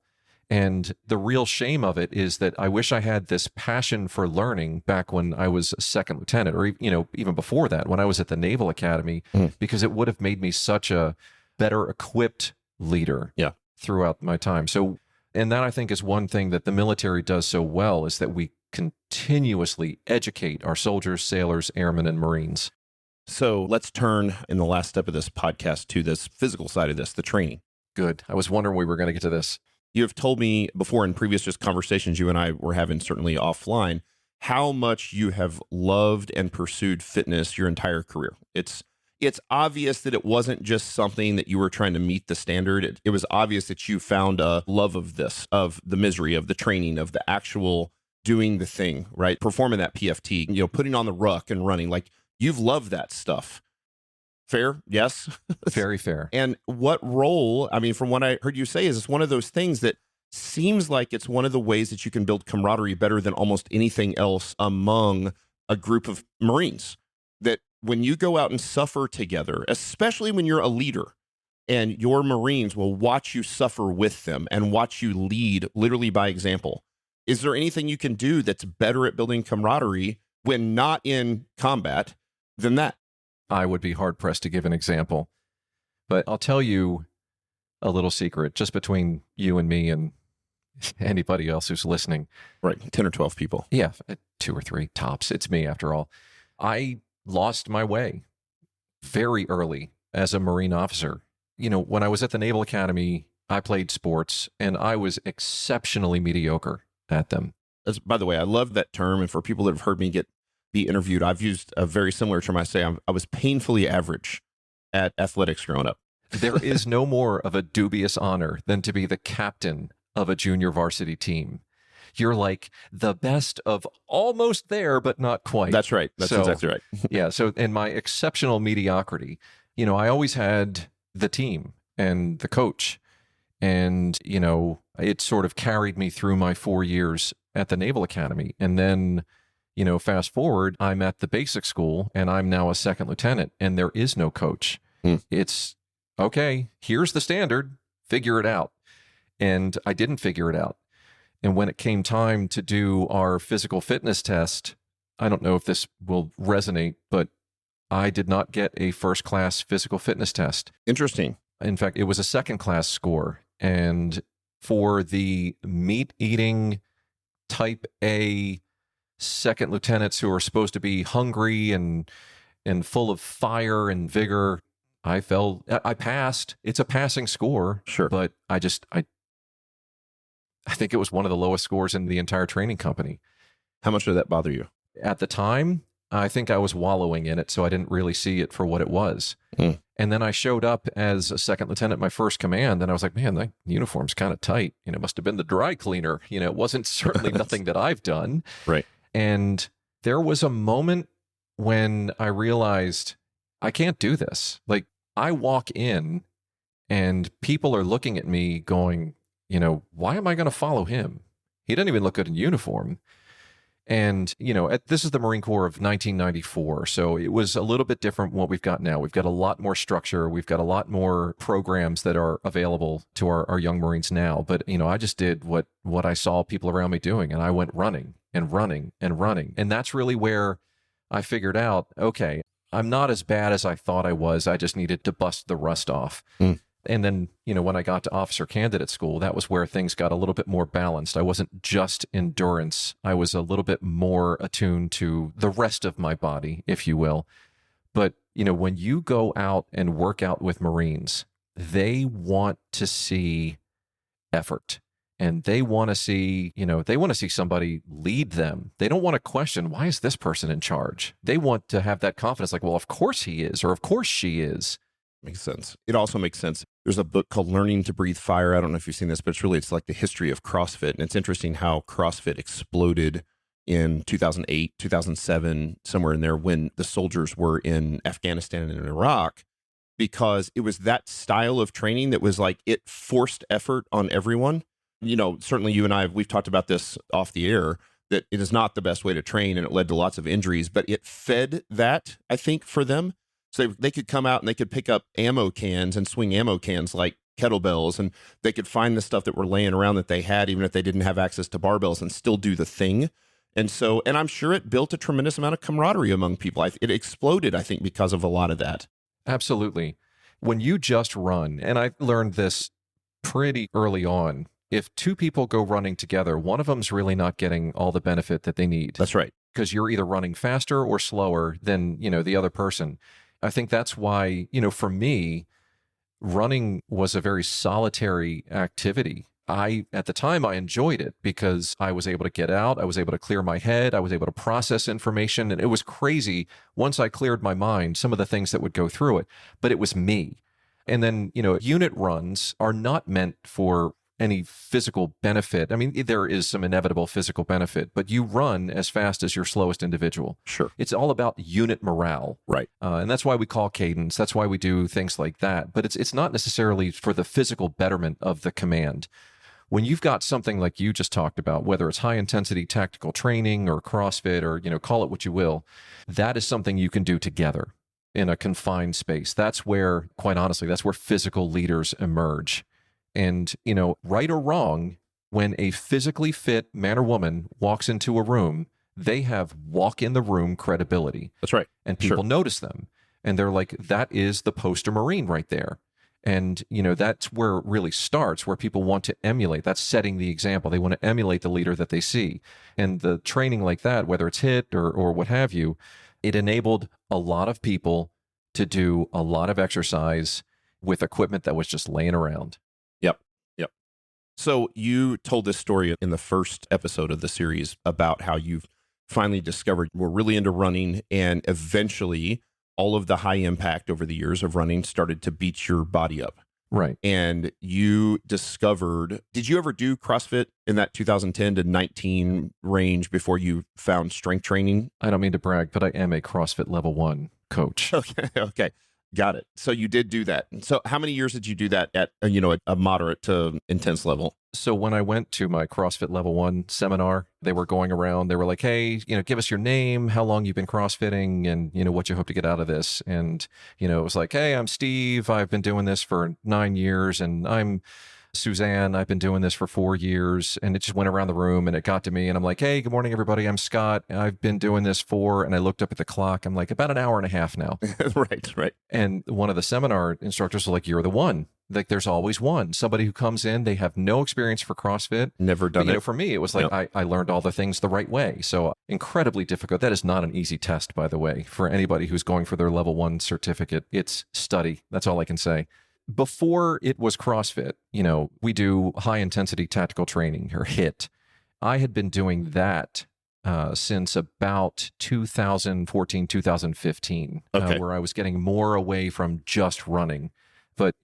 And the real shame of it is that I wish I had this passion for learning back when I was a second lieutenant, or even before that, when I was at the Naval Academy, because it would have made me such a better equipped leader throughout my time. So, and that I think is one thing that the military does so well, is that we continuously educate our soldiers, sailors, airmen, and Marines. So let's turn in the last step of this podcast to this physical side of this, the training. Good. I was wondering we were going to get to this. You have told me before in previous just conversations you and I were having, certainly offline, how much you have loved and pursued fitness your entire career. It's obvious that it wasn't just something that you were trying to meet the standard. It was obvious that you found a love of this, of the misery, of the training, of the actual doing the thing, right? Performing that PFT, putting on the ruck and running. Like, you've loved that stuff. Fair? Yes. Very fair. And what role, from what I heard you say, is it's one of those things that seems like it's one of the ways that you can build camaraderie better than almost anything else among a group of Marines. That when you go out and suffer together, especially when you're a leader and your Marines will watch you suffer with them and watch you lead literally by example. Is there anything you can do that's better at building camaraderie when not in combat than that? I would be hard-pressed to give an example, but I'll tell you a little secret just between you and me and anybody else who's listening. Right, 10 or 12 people. Yeah, 2 or 3 tops. It's me, after all. I lost my way very early as a Marine officer. When I was at the Naval Academy, I played sports, and I was exceptionally mediocre at them. By the way, I love that term, and for people that have heard me be interviewed, I've used a very similar term. I say I was painfully average at athletics growing up. There is no more of a dubious honor than to be the captain of a junior varsity team. You're like the best of almost there, but not quite. That's right. That's exactly right. Yeah. So in my exceptional mediocrity, I always had the team and the coach, and, it sort of carried me through my 4 years at the Naval Academy. And then, fast forward, I'm at the basic school and I'm now a second lieutenant and there is no coach. It's okay, here's the standard, figure it out. And I didn't figure it out. And when it came time to do our physical fitness test, I don't know if this will resonate, but I did not get a first-class physical fitness test. Interesting. In fact, it was a second-class score. And for the meat-eating type A second lieutenants who are supposed to be hungry and full of fire and vigor, I passed. It's a passing score. Sure. But I think it was one of the lowest scores in the entire training company. How much did that bother you? At the time, I think I was wallowing in it, so I didn't really see it for what it was. And then I showed up as a second lieutenant, my first command, and I was like, man, that uniform's kind of tight. It must have been the dry cleaner. It wasn't certainly nothing that I've done. Right. And there was a moment when I realized I can't do this. Like, I walk in and people are looking at me going, why am I going to follow him? He doesn't even look good in uniform. And, this is the Marine Corps of 1994. So it was a little bit different from what we've got now. We've got a lot more structure. We've got a lot more programs that are available to our young Marines now. But, I just did what I saw people around me doing. And I went running and running and running. And that's really where I figured out, okay, I'm not as bad as I thought I was. I just needed to bust the rust off. And then, when I got to officer candidate school, that was where things got a little bit more balanced. I wasn't just endurance. I was a little bit more attuned to the rest of my body, if you will. But, when you go out and work out with Marines, they want to see effort. And they want to see, somebody lead them. They don't want to question, why is this person in charge? They want to have that confidence, like, well, of course he is, or of course she is. Makes sense. It also makes sense. There's a book called Learning to Breathe Fire. I don't know if you've seen this, but it's like the history of CrossFit. And it's interesting how CrossFit exploded in 2008, 2007, somewhere in there, when the soldiers were in Afghanistan and in Iraq, because it was that style of training that was like, it forced effort on everyone. Certainly you and I, we've talked about this off the air, that it is not the best way to train and it led to lots of injuries, but it fed that, I think, for them. So they could come out and they could pick up ammo cans and swing ammo cans like kettlebells, and they could find the stuff that were laying around that they had, even if they didn't have access to barbells, and still do the thing. And I'm sure it built a tremendous amount of camaraderie among people. It exploded, I think, because of a lot of that. Absolutely. When you just run, and I learned this pretty early on, if two people go running together, one of them's really not getting all the benefit that they need. That's right. Because you're either running faster or slower than, the other person. I think that's why, for me, running was a very solitary activity. At the time, I enjoyed it because I was able to get out. I was able to clear my head. I was able to process information. And it was crazy. Once I cleared my mind, some of the things that would go through it, but it was me. And then, unit runs are not meant for any physical benefit. I mean, there is some inevitable physical benefit, but you run as fast as your slowest individual. Sure. It's all about unit morale. Right. And that's why we call cadence. That's why we do things like that. But it's not necessarily for the physical betterment of the command. When you've got something like you just talked about, whether it's high intensity tactical training or CrossFit or, call it what you will, that is something you can do together in a confined space. That's where, quite honestly, that's where physical leaders emerge. And, right or wrong, when a physically fit man or woman walks into a room, they have walk in the room credibility. That's right. And people notice them. And they're like, that is the poster Marine right there. And, that's where it really starts, where people want to emulate. That's setting the example. They want to emulate the leader that they see. And the training like that, whether it's HIIT or what have you, it enabled a lot of people to do a lot of exercise with equipment that was just laying around. Yep. So you told this story in the first episode of the series about how you've finally discovered we're really into running, and eventually all of the high impact over the years of running started to beat your body up. Right. And you discovered, did you ever do CrossFit in that 2010 to 19 range before you found strength training? I don't mean to brag, but I am a CrossFit level 1 coach. Okay. Got it. So you did do that. So how many years did you do that at, a moderate to intense level? So when I went to my CrossFit Level 1 seminar, they were going around, they were like, hey, give us your name, how long you've been CrossFitting, and, what you hope to get out of this. And, it was like, hey, I'm Steve. I've been doing this for 9 years. And I'm Suzanne. I've been doing this for 4 years. And it just went around the room and it got to me. And I'm like, hey, good morning, everybody. I'm Scott. I've been doing this and I looked up at the clock. I'm like, about an hour and a half now. Right. And one of the seminar instructors was like, you're the one. Like, there's always one. Somebody who comes in, they have no experience for CrossFit. Never done it. For me, it was like, I learned all the things the right way. So incredibly difficult. That is not an easy test, by the way, for anybody who's going for their Level 1 certificate. It's study. That's all I can say. Before it was CrossFit, we do high intensity tactical training, or HIIT. I had been doing that since about 2014, 2015, where I was getting more away from just running. But,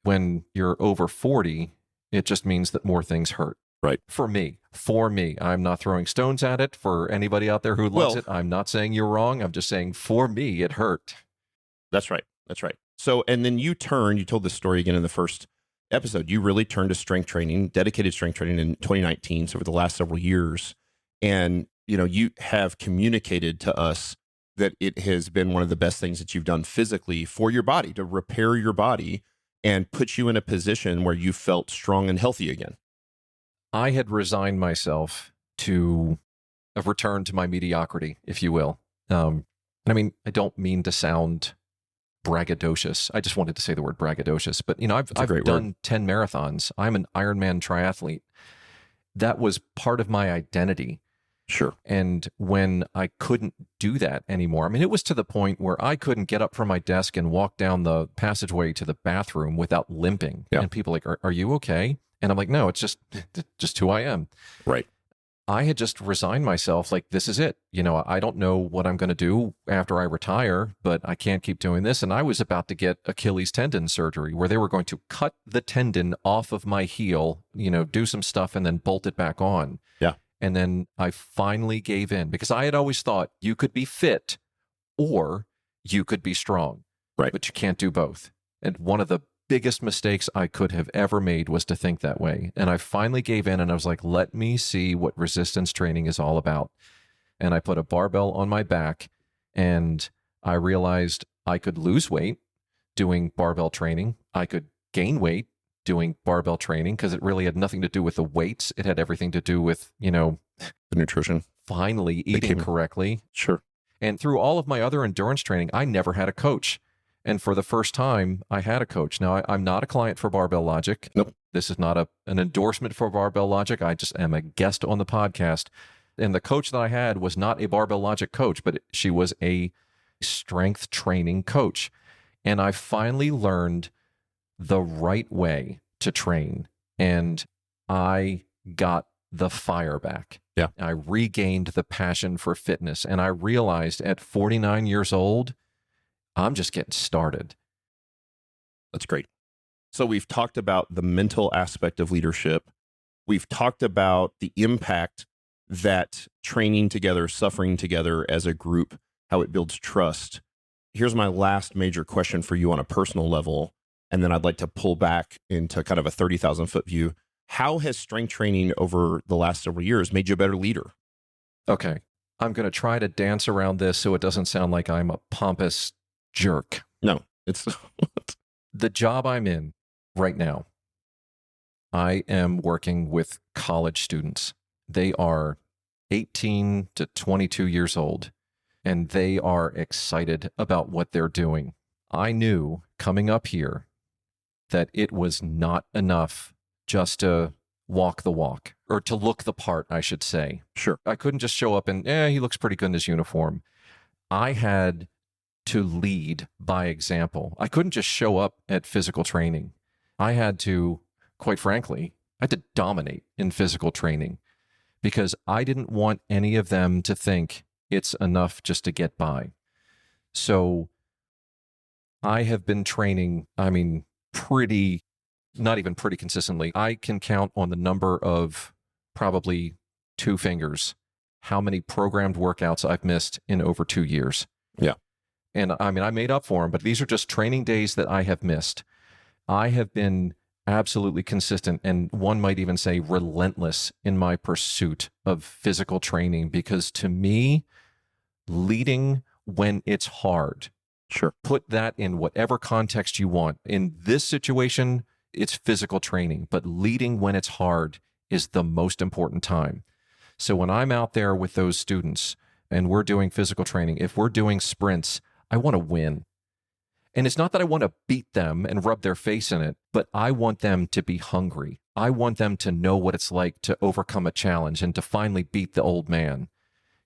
when you're over 40, it just means that more things hurt. Right. For me, I'm not throwing stones at it. For anybody out there who loves it, I'm not saying you're wrong. I'm just saying for me, it hurt. That's right. So, and then you told this story again in the first episode, you really turned to strength training, dedicated strength training in 2019. So for the last several years, and, you have communicated to us that it has been one of the best things that you've done physically for your body, to repair your body and put you in a position where you felt strong and healthy again. I had resigned myself to a return to my mediocrity, if you will. I don't mean to sound braggadocious. I just wanted to say the word braggadocious. But, I've done 10 marathons. I'm an Ironman triathlete. That was part of my identity. Sure. And when I couldn't do that anymore, it was to the point where I couldn't get up from my desk and walk down the passageway to the bathroom without limping. Yeah. And people like, are you okay? And I'm like, no, it's just who I am. Right. I had just resigned myself, like, this is it. I don't know what I'm going to do after I retire, but I can't keep doing this. And I was about to get Achilles tendon surgery, where they were going to cut the tendon off of my heel, do some stuff and then bolt it back on. Yeah. And then I finally gave in, because I had always thought you could be fit or you could be strong. Right. But you can't do both. And one of the biggest mistakes I could have ever made was to think that way. And I finally gave in and I was like, let me see what resistance training is all about. And I put a barbell on my back and I realized I could lose weight doing barbell training. I could gain weight doing barbell training, because it really had nothing to do with the weights. It had everything to do with, the nutrition. Finally eating correctly. Sure. And through all of my other endurance training, I never had a coach. And for the first time, I had a coach. Now, I'm not a client for Barbell Logic. Nope. This is not an endorsement for Barbell Logic. I just am a guest on the podcast. And the coach that I had was not a Barbell Logic coach, but she was a strength training coach. And I finally learned the right way to train. And I got the fire back. Yeah. I regained the passion for fitness. And I realized at 49 years old, I'm just getting started. That's great. So we've talked about the mental aspect of leadership. We've talked about the impact that training together, suffering together as a group, how it builds trust. Here's my last major question for you on a personal level. And then I'd like to pull back into kind of a 30,000 foot view. How has strength training over the last several years made you a better leader? Okay. I'm going to try to dance around this so it doesn't sound like I'm a pompous jerk. No, it's the job I'm in right now. I am working with college students. They are 18 to 22 years old, and they are excited about what they're doing. I knew coming up here that it was not enough just to walk the walk, or to look the part, I should say. Sure. I couldn't just show up and, he looks pretty good in his uniform. I had to lead by example. I couldn't just show up at physical training. I had to, quite frankly, I had to dominate in physical training, because I didn't want any of them to think it's enough just to get by. So I have been training, not even pretty consistently. I can count on the number of probably 2 fingers how many programmed workouts I've missed in over 2 years. Yeah. And I mean, I made up for them, but these are just training days that I have missed. I have been absolutely consistent, and one might even say relentless in my pursuit of physical training, because to me, leading when it's hard, put that in whatever context you want. In this situation, it's physical training, but leading when it's hard is the most important time. So when I'm out there with those students and we're doing physical training, if we're doing sprints, I want to win. And it's not that I want to beat them and rub their face in it, but I want them to be hungry. I want them to know what it's like to overcome a challenge and to finally beat the old man.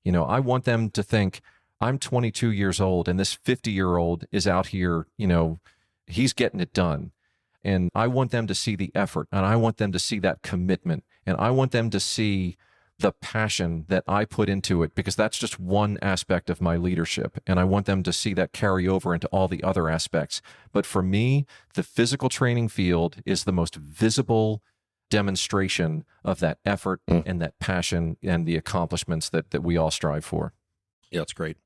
You know, I want them to think, I'm 22 years old and this 50-year-old is out here, you know, he's getting it done. And I want them to see the effort, and I want them to see that commitment, and I want them to see the passion that I put into it, because that's just one aspect of my leadership. And I want them to see that carry over into all the other aspects. But for me, the physical training field is the most visible demonstration of that effort and that passion and the accomplishments that we all strive for. Yeah, that's great.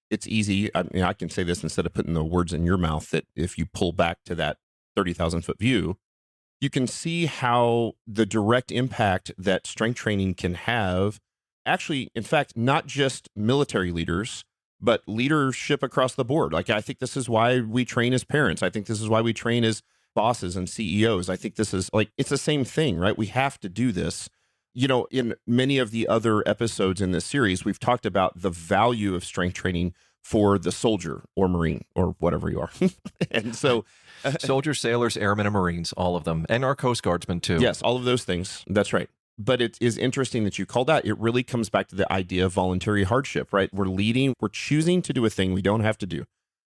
It's easy. I mean, I can say this instead of putting the words in your mouth, that if you pull back to that 30,000 foot view, you can see how the direct impact that strength training can have, actually, in fact, not just military leaders, but leadership across the board. Like, I think this is why we train as parents. I think this is why we train as bosses and CEOs. I think this is like, it's the same thing, right? We have to do this. You know, in many of the other episodes in this series, we've talked about the value of strength training for the soldier or Marine or whatever you are. And so soldiers, sailors, airmen, and Marines, all of them, and our Coast Guardsmen too. Yes, all of those things. That's right. But it is interesting that you called that. It really comes back to the idea of voluntary hardship, right? We're choosing to do a thing we don't have to do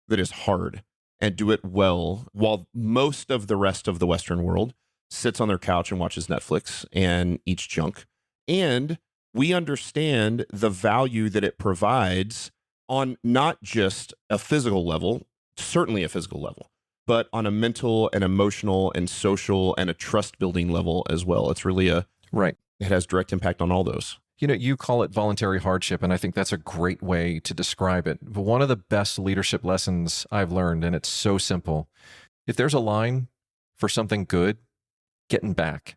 that is hard and do it well, while most of the rest of the Western world sits on their couch and watches Netflix and eats junk. And we understand the value that it provides on not just a physical level, certainly a physical level, but on a mental and emotional and social and a trust building level as well. It's really it has direct impact on all those. You know, you call it voluntary hardship, and I think that's a great way to describe it. But one of the best leadership lessons I've learned, and it's so simple: if there's a line for something good, get in back.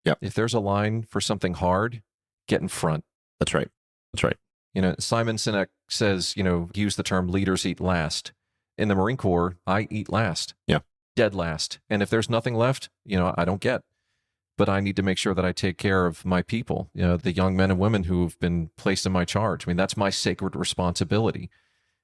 Yep. If there's a line for something hard, get in front. That's right. That's right. You know, Simon Sinek says, you know, use the term leaders eat last. In the Marine Corps, I eat last. Yeah. Dead last. And if there's nothing left, you know, I don't get. But I need to make sure that I take care of my people, you know, the young men and women who've been placed in my charge. I mean, that's my sacred responsibility.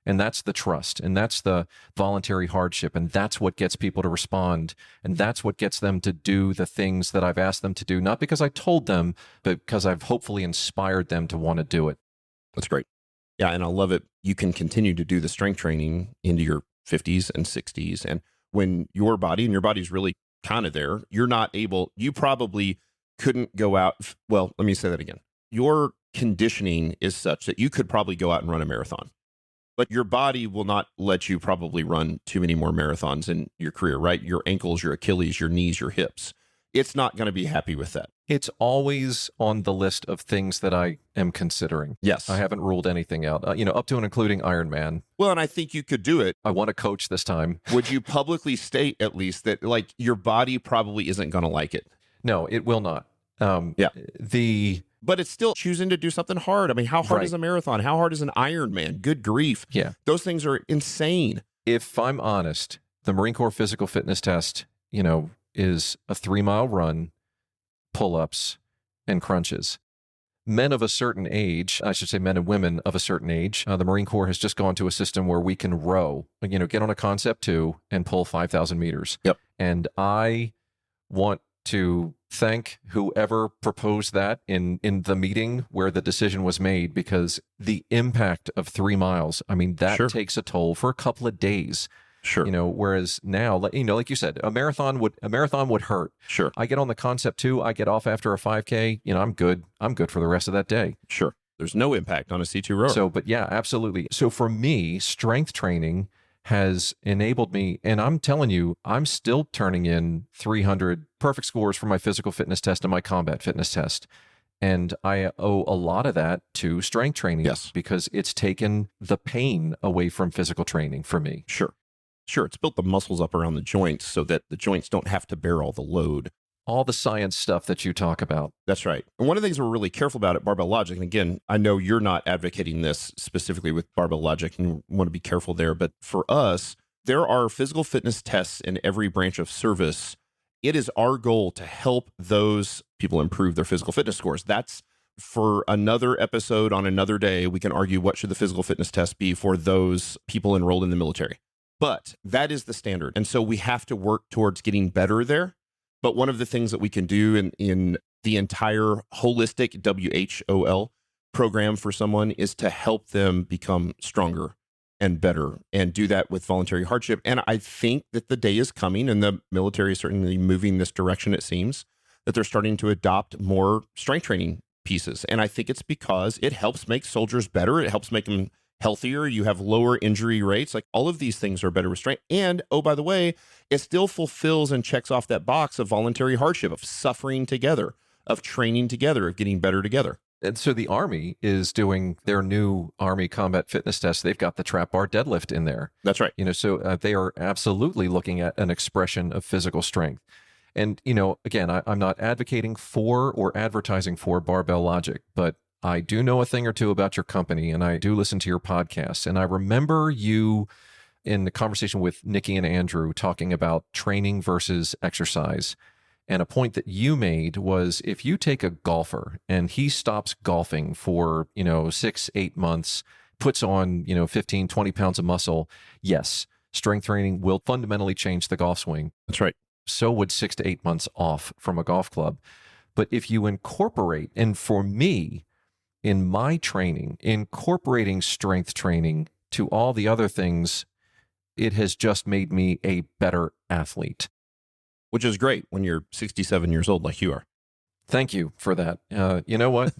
And that's the trust. And that's the voluntary hardship. And that's what gets people to respond. And that's what gets them to do the things that I've asked them to do, not because I told them, but because I've hopefully inspired them to want to do it. That's great. Yeah, and I love it. You can continue to do the strength training into your 50s and 60s. And when your body's really kind of there, you probably couldn't go out. Well, let me say that again. Your conditioning is such that you could probably go out and run a marathon, but your body will not let you probably run too many more marathons in your career, right? Your ankles, your Achilles, your knees, your hips. It's not going to be happy with that. It's always on the list of things that I am considering. Yes. I haven't ruled anything out, you know, up to and including Ironman. Well, and I think you could do it. I want to coach this time. Would you publicly state at least that, like, your body probably isn't going to like it? No, it will not. But it's still choosing to do something hard. I mean, how hard is a marathon? How hard is an Ironman? Good grief. Yeah. Those things are insane. If I'm honest, the Marine Corps physical fitness test, you know, is a 3-mile run, pull-ups, and crunches. Men of a certain age, I should say men and women of a certain age, the Marine Corps has just gone to a system where we can row, you know, get on a Concept 2 and pull 5,000 meters. Yep. And I want to thank whoever proposed that in the meeting where the decision was made, because the impact of 3 miles, I mean, that takes a toll for a couple of days. Sure. You know, whereas now, you know, like you said, a marathon would hurt. Sure. I get on the Concept 2, I get off after a 5K, you know, I'm good for the rest of that day. Sure. There's no impact on a C2 rower. So, but yeah, absolutely. So for me, strength training has enabled me, and I'm telling you, I'm still turning in 300 perfect scores for my physical fitness test and my combat fitness test. And I owe a lot of that to strength training. Yes. Because it's taken the pain away from physical training for me. Sure. It's built the muscles up around the joints so that the joints don't have to bear all the load. All the science stuff that you talk about. That's right. And one of the things we're really careful about at Barbell Logic, and again, I know you're not advocating this specifically with Barbell Logic, and you want to be careful there, but for us, there are physical fitness tests in every branch of service. It is our goal to help those people improve their physical fitness scores. That's for another episode on another day. We can argue what should the physical fitness test be for those people enrolled in the military. But that is the standard. And so we have to work towards getting better there. But one of the things that we can do in the entire holistic WHOL program for someone is to help them become stronger and better, and do that with voluntary hardship. And I think that the day is coming, and the military is certainly moving this direction, it seems, that they're starting to adopt more strength training pieces. And I think it's because it helps make soldiers better. It helps make them healthier. You have lower injury rates. Like, all of these things are better with strength. And, oh, by the way, it still fulfills and checks off that box of voluntary hardship, of suffering together, of training together, of getting better together. And so the Army is doing their new Army combat fitness test. They've got the trap bar deadlift in there. That's right. So they are absolutely looking at an expression of physical strength. And, again, I'm not advocating for or advertising for Barbell Logic, but I do know a thing or two about your company, and I do listen to your podcast. And I remember you in the conversation with Nikki and Andrew talking about training versus exercise. And a point that you made was, if you take a golfer and he stops golfing for, 6-8 months, puts on, 15, 20 pounds of muscle, yes, strength training will fundamentally change the golf swing. That's right. So would 6 to 8 months off from a golf club. But if you incorporate, and for me, in my training, incorporating strength training to all the other things, it has just made me a better athlete. Which is great when you're 67 years old like you are. Thank you for that. You know what?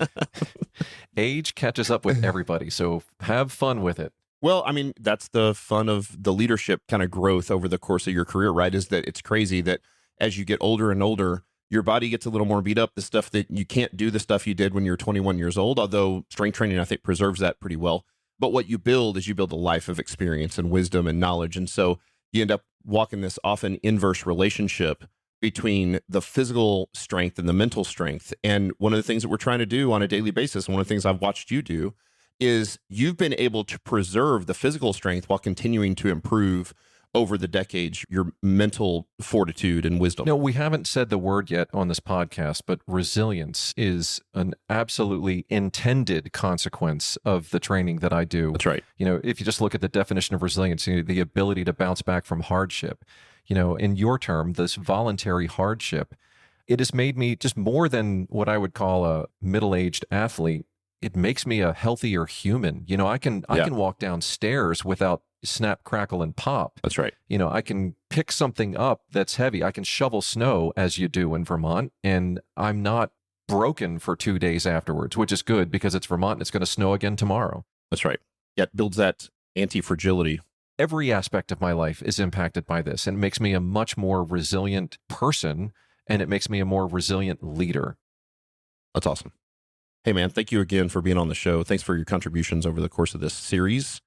Age catches up with everybody, so have fun with it. Well, I mean, that's the fun of the leadership kind of growth over the course of your career, right? Is that it's crazy that as you get older and older, your body gets a little more beat up. The stuff that you can't do, the stuff you did when you're 21 years old, although strength training, I think, preserves that pretty well. But what you build is you build a life of experience and wisdom and knowledge. And so you end up walking this often inverse relationship between the physical strength and the mental strength. And one of the things that we're trying to do on a daily basis, and one of the things I've watched you do, is you've been able to preserve the physical strength while continuing to improve over the decades your mental fortitude and wisdom. No, we haven't said the word yet on this podcast, but resilience is an absolutely intended consequence of the training that I do. That's right. If you just look at the definition of resilience, the ability to bounce back from hardship, in your term, this voluntary hardship, it has made me just more than what I would call a middle-aged athlete. It makes me a healthier human. I can walk downstairs without snap, crackle, and pop. That's right. I can pick something up that's heavy. I can shovel snow, as you do in Vermont, and I'm not broken for 2 days afterwards, which is good because it's Vermont and it's going to snow again tomorrow. That's right. Yeah, it builds that anti-fragility. Every aspect of my life is impacted by this, and it makes me a much more resilient person, and it makes me a more resilient leader. That's awesome. Hey, man, thank you again for being on the show. Thanks for your contributions over the course of this series.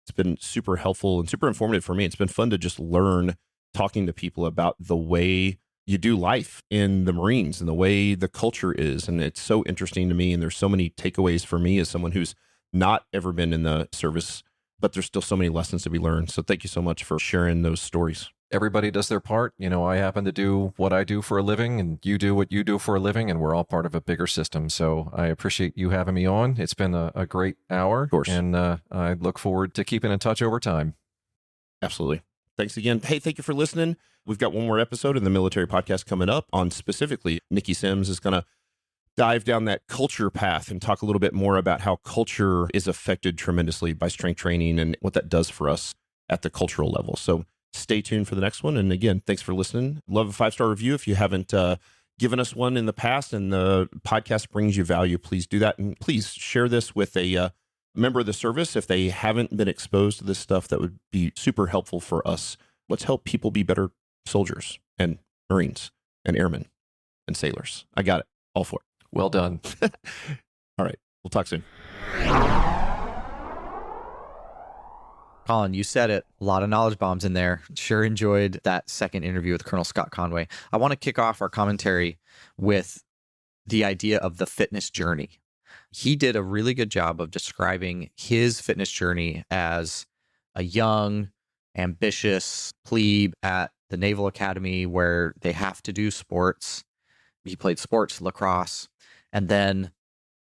It's been super helpful and super informative for me. It's been fun to just learn, talking to people about the way you do life in the Marines and the way the culture is. And it's so interesting to me. And there's so many takeaways for me as someone who's not ever been in the service, but there's still so many lessons to be learned. So thank you so much for sharing those stories. Everybody does their part. I happen to do what I do for a living, and you do what you do for a living, and we're all part of a bigger system. So I appreciate you having me on. It's been a great hour, of course, and I look forward to keeping in touch over time. Absolutely. Thanks again. Hey, thank you for listening. We've got one more episode in the military podcast coming up on specifically Nikki Sims is going to dive down that culture path and talk a little bit more about how culture is affected tremendously by strength training and what that does for us at the cultural level. So stay tuned for the next one. And again, thanks for listening. Love a 5-star review. If you haven't given us one in the past and the podcast brings you value, please do that. And please share this with a member of the service. If they haven't been exposed to this stuff, that would be super helpful for us. Let's help people be better soldiers and Marines and airmen and sailors. I got it. All for it. Well done. All right. We'll talk soon. Colin, you said it. A lot of knowledge bombs in there. Sure enjoyed that second interview with Colonel Scott Conway. I want to kick off our commentary with the idea of the fitness journey. He did a really good job of describing his fitness journey as a young, ambitious plebe at the Naval Academy where they have to do sports. He played sports, lacrosse, and then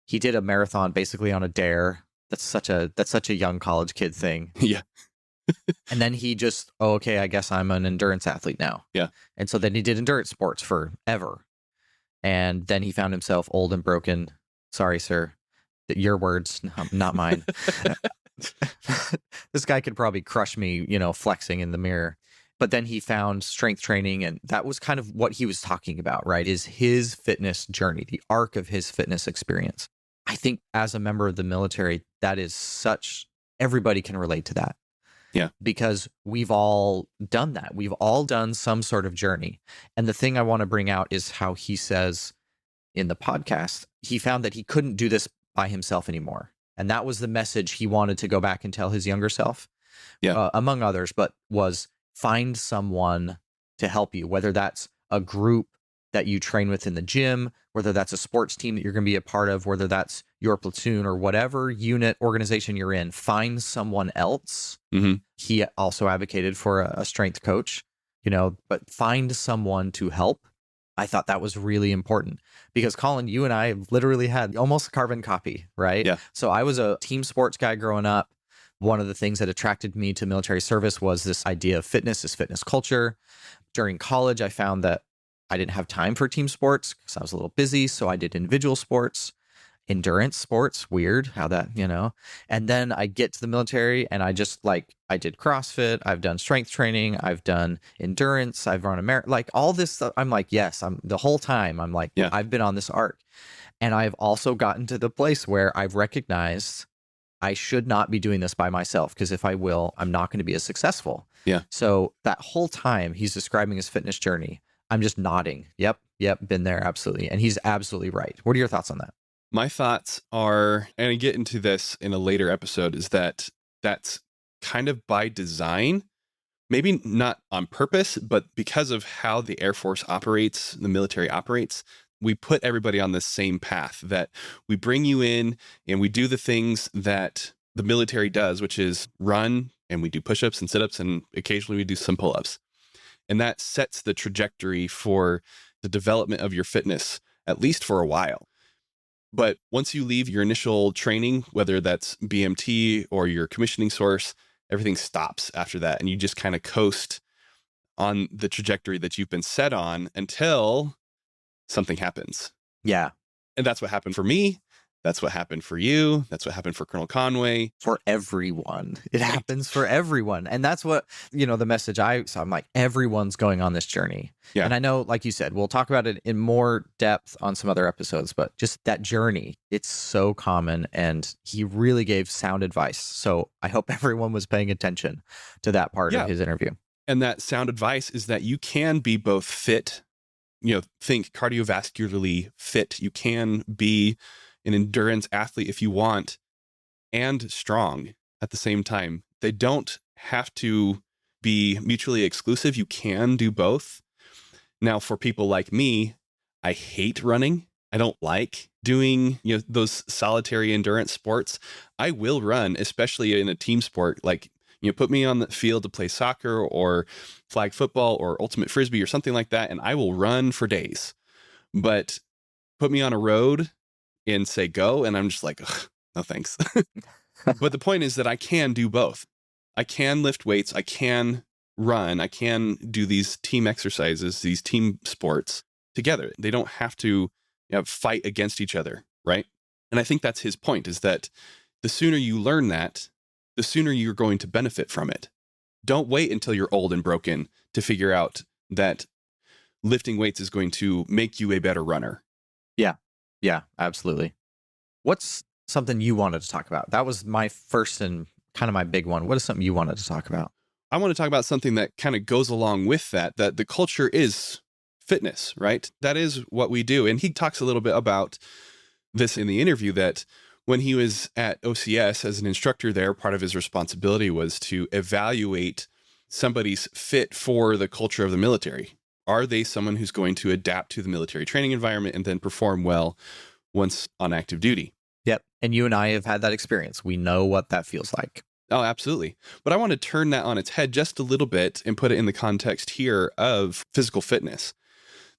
he did a marathon basically on a dare. That's such a young college kid thing. Yeah. And then he just, okay, I guess I'm an endurance athlete now. Yeah. And so then he did endurance sports forever. And then he found himself old and broken. Sorry, sir. Your words, not mine. This guy could probably crush me, flexing in the mirror. But then he found strength training, and that was kind of what he was talking about, right? Is his fitness journey, the arc of his fitness experience. I think as a member of the military, that is everybody can relate to that. Yeah. Because we've all done that. We've all done some sort of journey. And the thing I want to bring out is how he says in the podcast, he found that he couldn't do this by himself anymore. And that was the message he wanted to go back and tell his younger self, among others, but was find someone to help you, whether that's a group that you train with in the gym, whether that's a sports team that you're going to be a part of, whether that's your platoon or whatever unit organization you're in, find someone else. Mm-hmm. He also advocated for a strength coach, but find someone to help. I thought that was really important because Colin, you and I literally had almost a carbon copy, right? Yeah. So I was a team sports guy growing up. One of the things that attracted me to military service was this idea of fitness, this fitness culture. During college, I found that I didn't have time for team sports because I was a little busy. So I did individual sports, endurance sports, weird how that, and then I get to the military and I just I did CrossFit. I've done strength training. I've done endurance. I've run a marathon, all this stuff. I'm yes, the whole time I'm yeah. I've been on this arc. And I've also gotten to the place where I've recognized I should not be doing this by myself because if I will, I'm not going to be as successful. Yeah. So that whole time he's describing his fitness journey, I'm just nodding. Yep, been there, absolutely. And he's absolutely right. What are your thoughts on that? My thoughts are, and I get into this in a later episode, is that's kind of by design, maybe not on purpose, but because of how the Air Force operates, the military operates, we put everybody on the same path, that we bring you in and we do the things that the military does, which is run, and we do push-ups and sit-ups, and occasionally we do some pull-ups. And that sets the trajectory for the development of your fitness, at least for a while. But once you leave your initial training, whether that's BMT or your commissioning source, everything stops after that. And you just kind of coast on the trajectory that you've been set on until something happens. Yeah. And that's what happened for me. That's what happened for you. That's what happened for Colonel Conway. For everyone. It happens for everyone. And that's what, the message so I'm everyone's going on this journey. Yeah. And I know, like you said, we'll talk about it in more depth on some other episodes, but just that journey, it's so common. And he really gave sound advice. So I hope everyone was paying attention to that part of his interview. And that sound advice is that you can be both fit, think cardiovascularly fit. You can be an endurance athlete if you want, and strong at the same time. They don't have to be mutually exclusive. You can do both. Now, for people like me, I hate running. I don't like doing, those solitary endurance sports. I will run, especially in a team sport. Put me on the field to play soccer or flag football or ultimate frisbee or something like that, and I will run for days. But put me on a road and say go, and I'm just no thanks. But the point is that I can do both. I can lift weights, I can run, I can do these team exercises, these team sports together. They don't have to fight against each other, right? And I think that's his point, is that the sooner you learn that, the sooner you're going to benefit from it. Don't wait until you're old and broken to figure out that lifting weights is going to make you a better runner. Yeah, absolutely. What's something you wanted to talk about? That was my first and kind of my big one. What is something you wanted to talk about? I want to talk about something that kind of goes along with that the culture is fitness, right? That is what we do. And he talks a little bit about this in the interview, that when he was at OCS as an instructor there, part of his responsibility was to evaluate somebody's fit for the culture of the military. Are they someone who's going to adapt to the military training environment and then perform well once on active duty? Yep. And you and I have had that experience. We know what that feels like. Oh, absolutely. But I want to turn that on its head just a little bit and put it in the context here of physical fitness.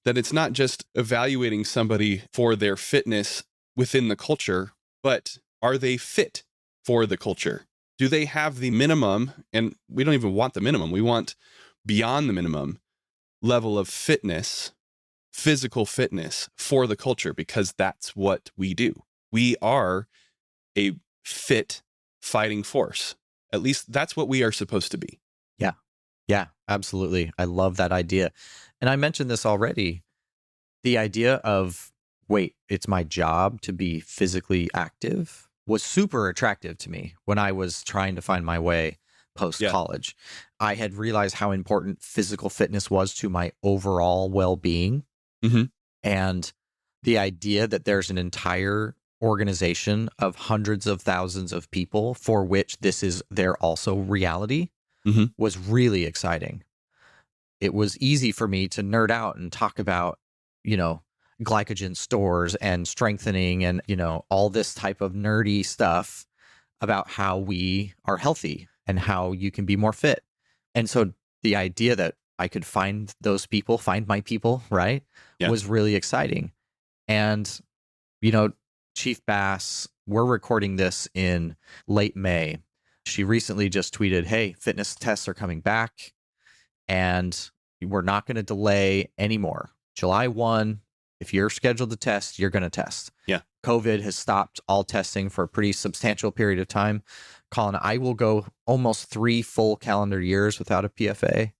That it's not just evaluating somebody for their fitness within the culture, but are they fit for the culture? Do they have the minimum? And we don't even want the minimum. We want beyond the minimum level of fitness, physical fitness for the culture, because that's what we do. We are a fit fighting force. At least that's what we are supposed to be. Yeah. Yeah, absolutely. I love that idea. And I mentioned this already. The idea of, wait, it's my job to be physically active was super attractive to me when I was trying to find my way post-college. Yeah. I had realized how important physical fitness was to my overall well-being. Mm-hmm. And the idea that there's an entire organization of hundreds of thousands of people for which this is their also reality was really exciting. It was easy for me to nerd out and talk about, glycogen stores and strengthening and, all this type of nerdy stuff about how we are healthy and how you can be more fit. And so the idea that I could find those people, find my people, right, was really exciting. And, Chief Bass, we're recording this in late May. She recently just tweeted, hey, fitness tests are coming back and we're not going to delay anymore. July 1, if you're scheduled to test, you're going to test. Yeah. COVID has stopped all testing for a pretty substantial period of time. Colin, I will go almost 3 full calendar years without a PFA.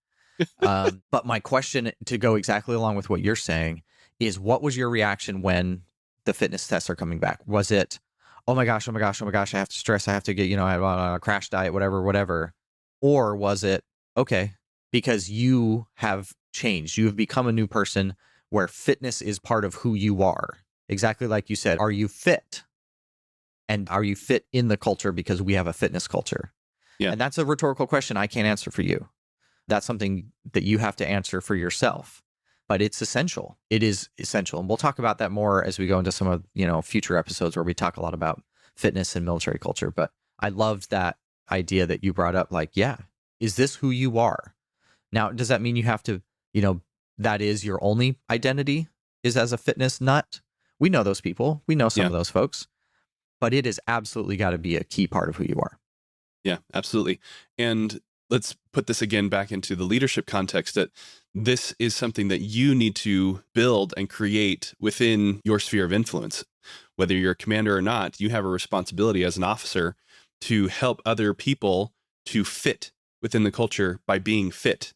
But my question, to go exactly along with what you're saying, is what was your reaction when the fitness tests are coming back? Was it, oh my gosh, I have to stress, I have to get, I have a crash diet, whatever. Or was it, okay, because you have changed, you have become a new person where fitness is part of who you are. Exactly like you said, are you fit? And are you fit in the culture because we have a fitness culture? Yeah. And that's a rhetorical question I can't answer for you. That's something that you have to answer for yourself. But it's essential. It is essential. And we'll talk about that more as we go into some of, future episodes where we talk a lot about fitness and military culture. But I loved that idea that you brought up, like, yeah, is this who you are? Now, does that mean you have to, that is your only identity is as a fitness nut? We know those people. We know some of those folks. But it has absolutely got to be a key part of who you are. Yeah, absolutely. And let's put this again back into the leadership context, that this is something that you need to build and create within your sphere of influence. Whether you're a commander or not, you have a responsibility as an officer to help other people to fit within the culture by being fit.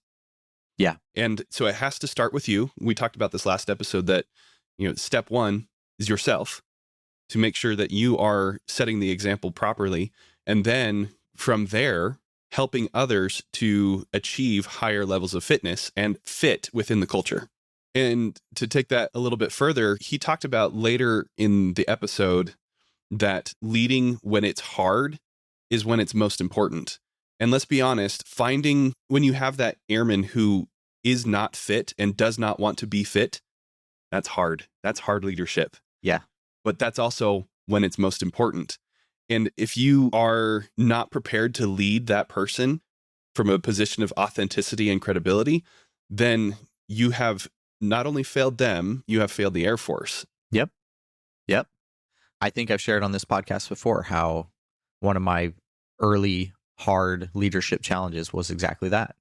Yeah. And so it has to start with you. We talked about this last episode that, step 1 is yourself, to make sure that you are setting the example properly. And then from there, helping others to achieve higher levels of fitness and fit within the culture. And to take that a little bit further, he talked about later in the episode that leading when it's hard is when it's most important. And let's be honest, when you have that airman who is not fit and does not want to be fit, that's hard. That's hard leadership. Yeah. But that's also when it's most important. And if you are not prepared to lead that person from a position of authenticity and credibility, then you have not only failed them, you have failed the Air Force. Yep. I think I've shared on this podcast before how one of my early hard leadership challenges was exactly that.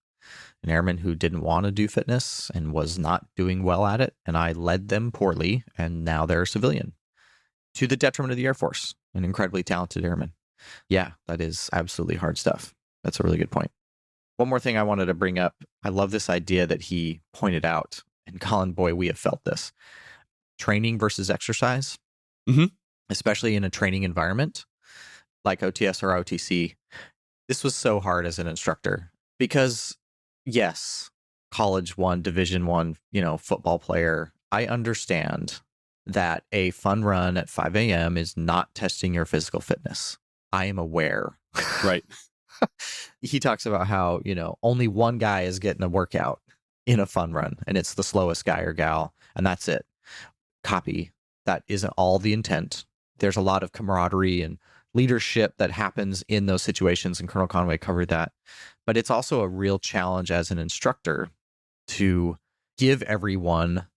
An airman who didn't want to do fitness and was not doing well at it. And I led them poorly, and now they're a civilian to the detriment of the Air Force. An incredibly talented airman. Yeah, that is absolutely hard stuff. That's a really good point. One more thing I wanted to bring up. I love this idea that he pointed out. And Colin, boy, we have felt this. Training versus exercise, especially in a training environment like OTS or OTC. This was so hard as an instructor because, yes, college Division I, football player, I understand that a fun run at 5 a.m. is not testing your physical fitness. I am aware. Right. He talks about how, only one guy is getting a workout in a fun run, and it's the slowest guy or gal, and that's it. Copy. That isn't all the intent. There's a lot of camaraderie and leadership that happens in those situations, and Colonel Conway covered that. But it's also a real challenge as an instructor to give everyone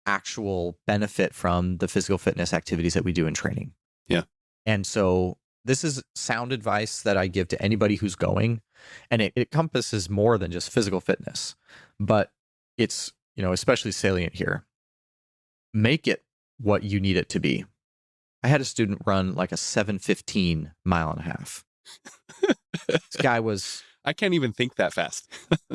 actual benefit from the physical fitness activities that we do in training. Yeah. And so this is sound advice that I give to anybody who's going, and it encompasses more than just physical fitness, but it's, especially salient here. Make it what you need it to be. I had a student run like a 7:15 mile and a half. This guy was... I can't even think that fast.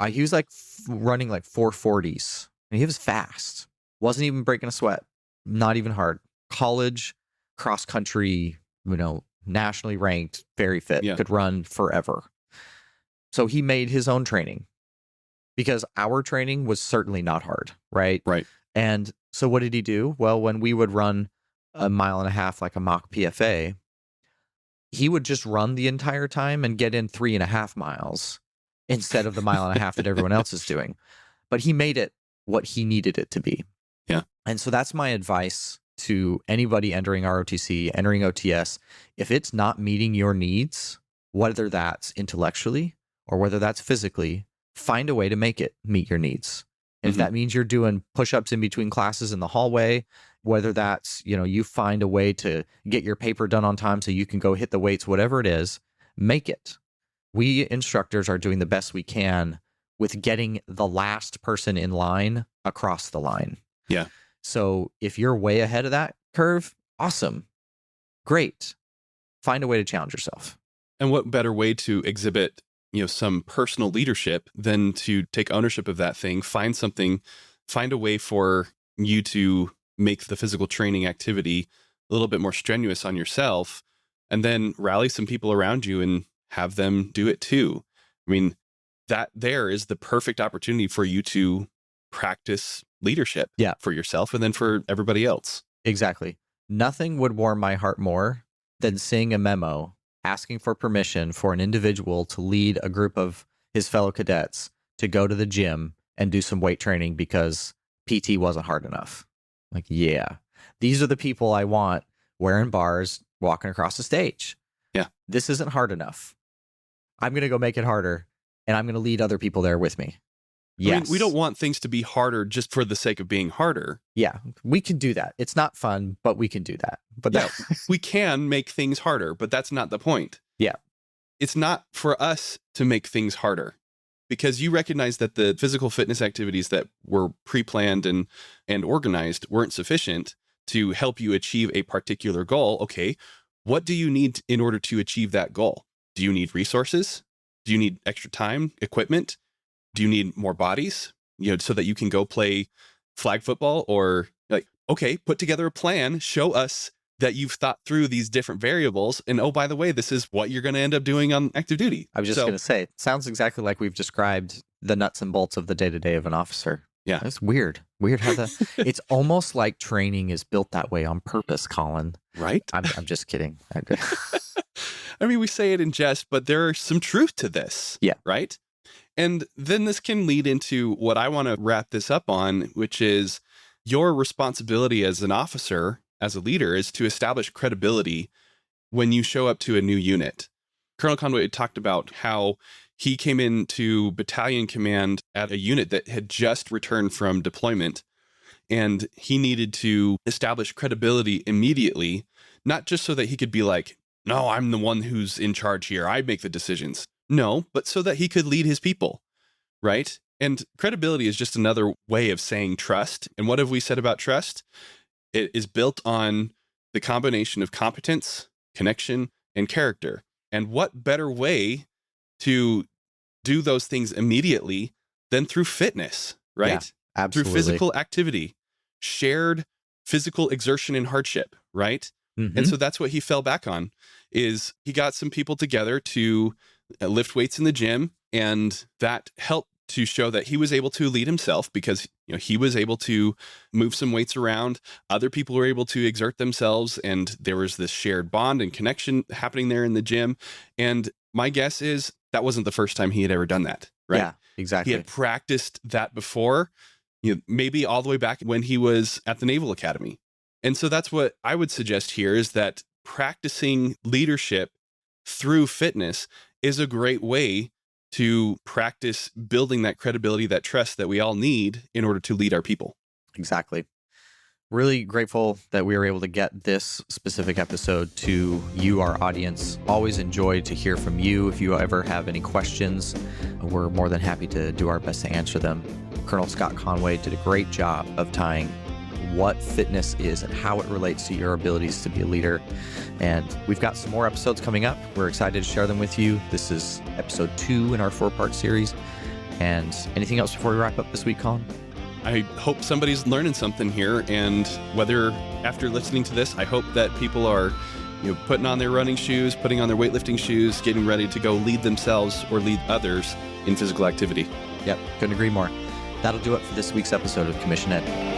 He was like running like 4:40s, and he was fast. Wasn't even breaking a sweat. Not even hard. College, cross country, nationally ranked, very fit, could run forever. So he made his own training because our training was certainly not hard, right? Right. And so what did he do? Well, when we would run a mile and a half, like a mock PFA, he would just run the entire time and get in 3.5 miles instead of the mile and a half that everyone else is doing. But he made it what he needed it to be. Yeah. And so that's my advice to anybody entering ROTC, entering OTS. If it's not meeting your needs, whether that's intellectually or whether that's physically, find a way to make it meet your needs. And if that means you're doing push-ups in between classes in the hallway, whether that's, you find a way to get your paper done on time so you can go hit the weights, whatever it is, make it. We instructors are doing the best we can with getting the last person in line across the line. Yeah. So if you're way ahead of that curve, awesome. Great. Find a way to challenge yourself. And what better way to exhibit, some personal leadership than to take ownership of that thing, find a way for you to make the physical training activity a little bit more strenuous on yourself, and then rally some people around you and have them do it too. I mean, that there is the perfect opportunity for you to practice leadership for yourself and then for everybody else. Exactly. Nothing would warm my heart more than seeing a memo asking for permission for an individual to lead a group of his fellow cadets to go to the gym and do some weight training because PT wasn't hard enough. Like, yeah, these are the people I want wearing bars, walking across the stage. Yeah. This isn't hard enough. I'm going to go make it harder, and I'm going to lead other people there with me. Yes. I mean, we don't want things to be harder just for the sake of being harder. Yeah, we can do that. It's not fun, but we can do that. But we can make things harder, but that's not the point. Yeah. It's not for us to make things harder, because you recognize that the physical fitness activities that were pre-planned and organized weren't sufficient to help you achieve a particular goal. Okay, what do you need in order to achieve that goal? Do you need resources? Do you need extra time, equipment? Do you need more bodies, so that you can go play flag football? Or okay, put together a plan, show us that you've thought through these different variables. And oh, by the way, this is what you're going to end up doing on active duty. I was just going to say, it sounds exactly like we've described the nuts and bolts of the day-to-day of an officer. Yeah. It's weird. Weird how it's almost like training is built that way on purpose, Colin. Right? I'm just kidding. I mean, we say it in jest, but there's some truth to this. Yeah. Right? And then this can lead into what I want to wrap this up on, which is your responsibility as an officer, as a leader, is to establish credibility when you show up to a new unit. Colonel Conway talked about how he came into battalion command at a unit that had just returned from deployment, and he needed to establish credibility immediately, not just so that he could be like, no, I'm the one who's in charge here, I make the decisions. No, but so that he could lead his people, right? And credibility is just another way of saying trust. And what have we said about trust? It is built on the combination of competence, connection, and character. And what better way to do those things immediately than through fitness, right? Yeah, absolutely. Through physical activity, shared physical exertion and hardship, right? Mm-hmm. And so that's what he fell back on, is he got some people together to lift weights in the gym, and that helped to show that he was able to lead himself because he was able to move some weights around. Other people were able to exert themselves, and there was this shared bond and connection happening there in the gym. And my guess is that wasn't the first time he had ever done that, right? Yeah, exactly. He had practiced that before, maybe all the way back when he was at the Naval Academy. And so that's what I would suggest here, is that practicing leadership through fitness is a great way to practice building that credibility, that trust that we all need in order to lead our people. Exactly. Really grateful that we were able to get this specific episode to you, our audience. Always enjoy to hear from you. If you ever have any questions, we're more than happy to do our best to answer them. Colonel Scott Conway did a great job of tying what fitness is and how it relates to your abilities to be a leader. And we've got some more episodes coming up. We're excited to share them with you. This is episode 2 in our 4-part series. And anything else before we wrap up this week, Colin? I hope somebody's learning something here. And whether after listening to this, I hope that people are putting on their running shoes, putting on their weightlifting shoes, getting ready to go lead themselves or lead others in physical activity. Yep, couldn't agree more. That'll do it for this week's episode of Commission Ed.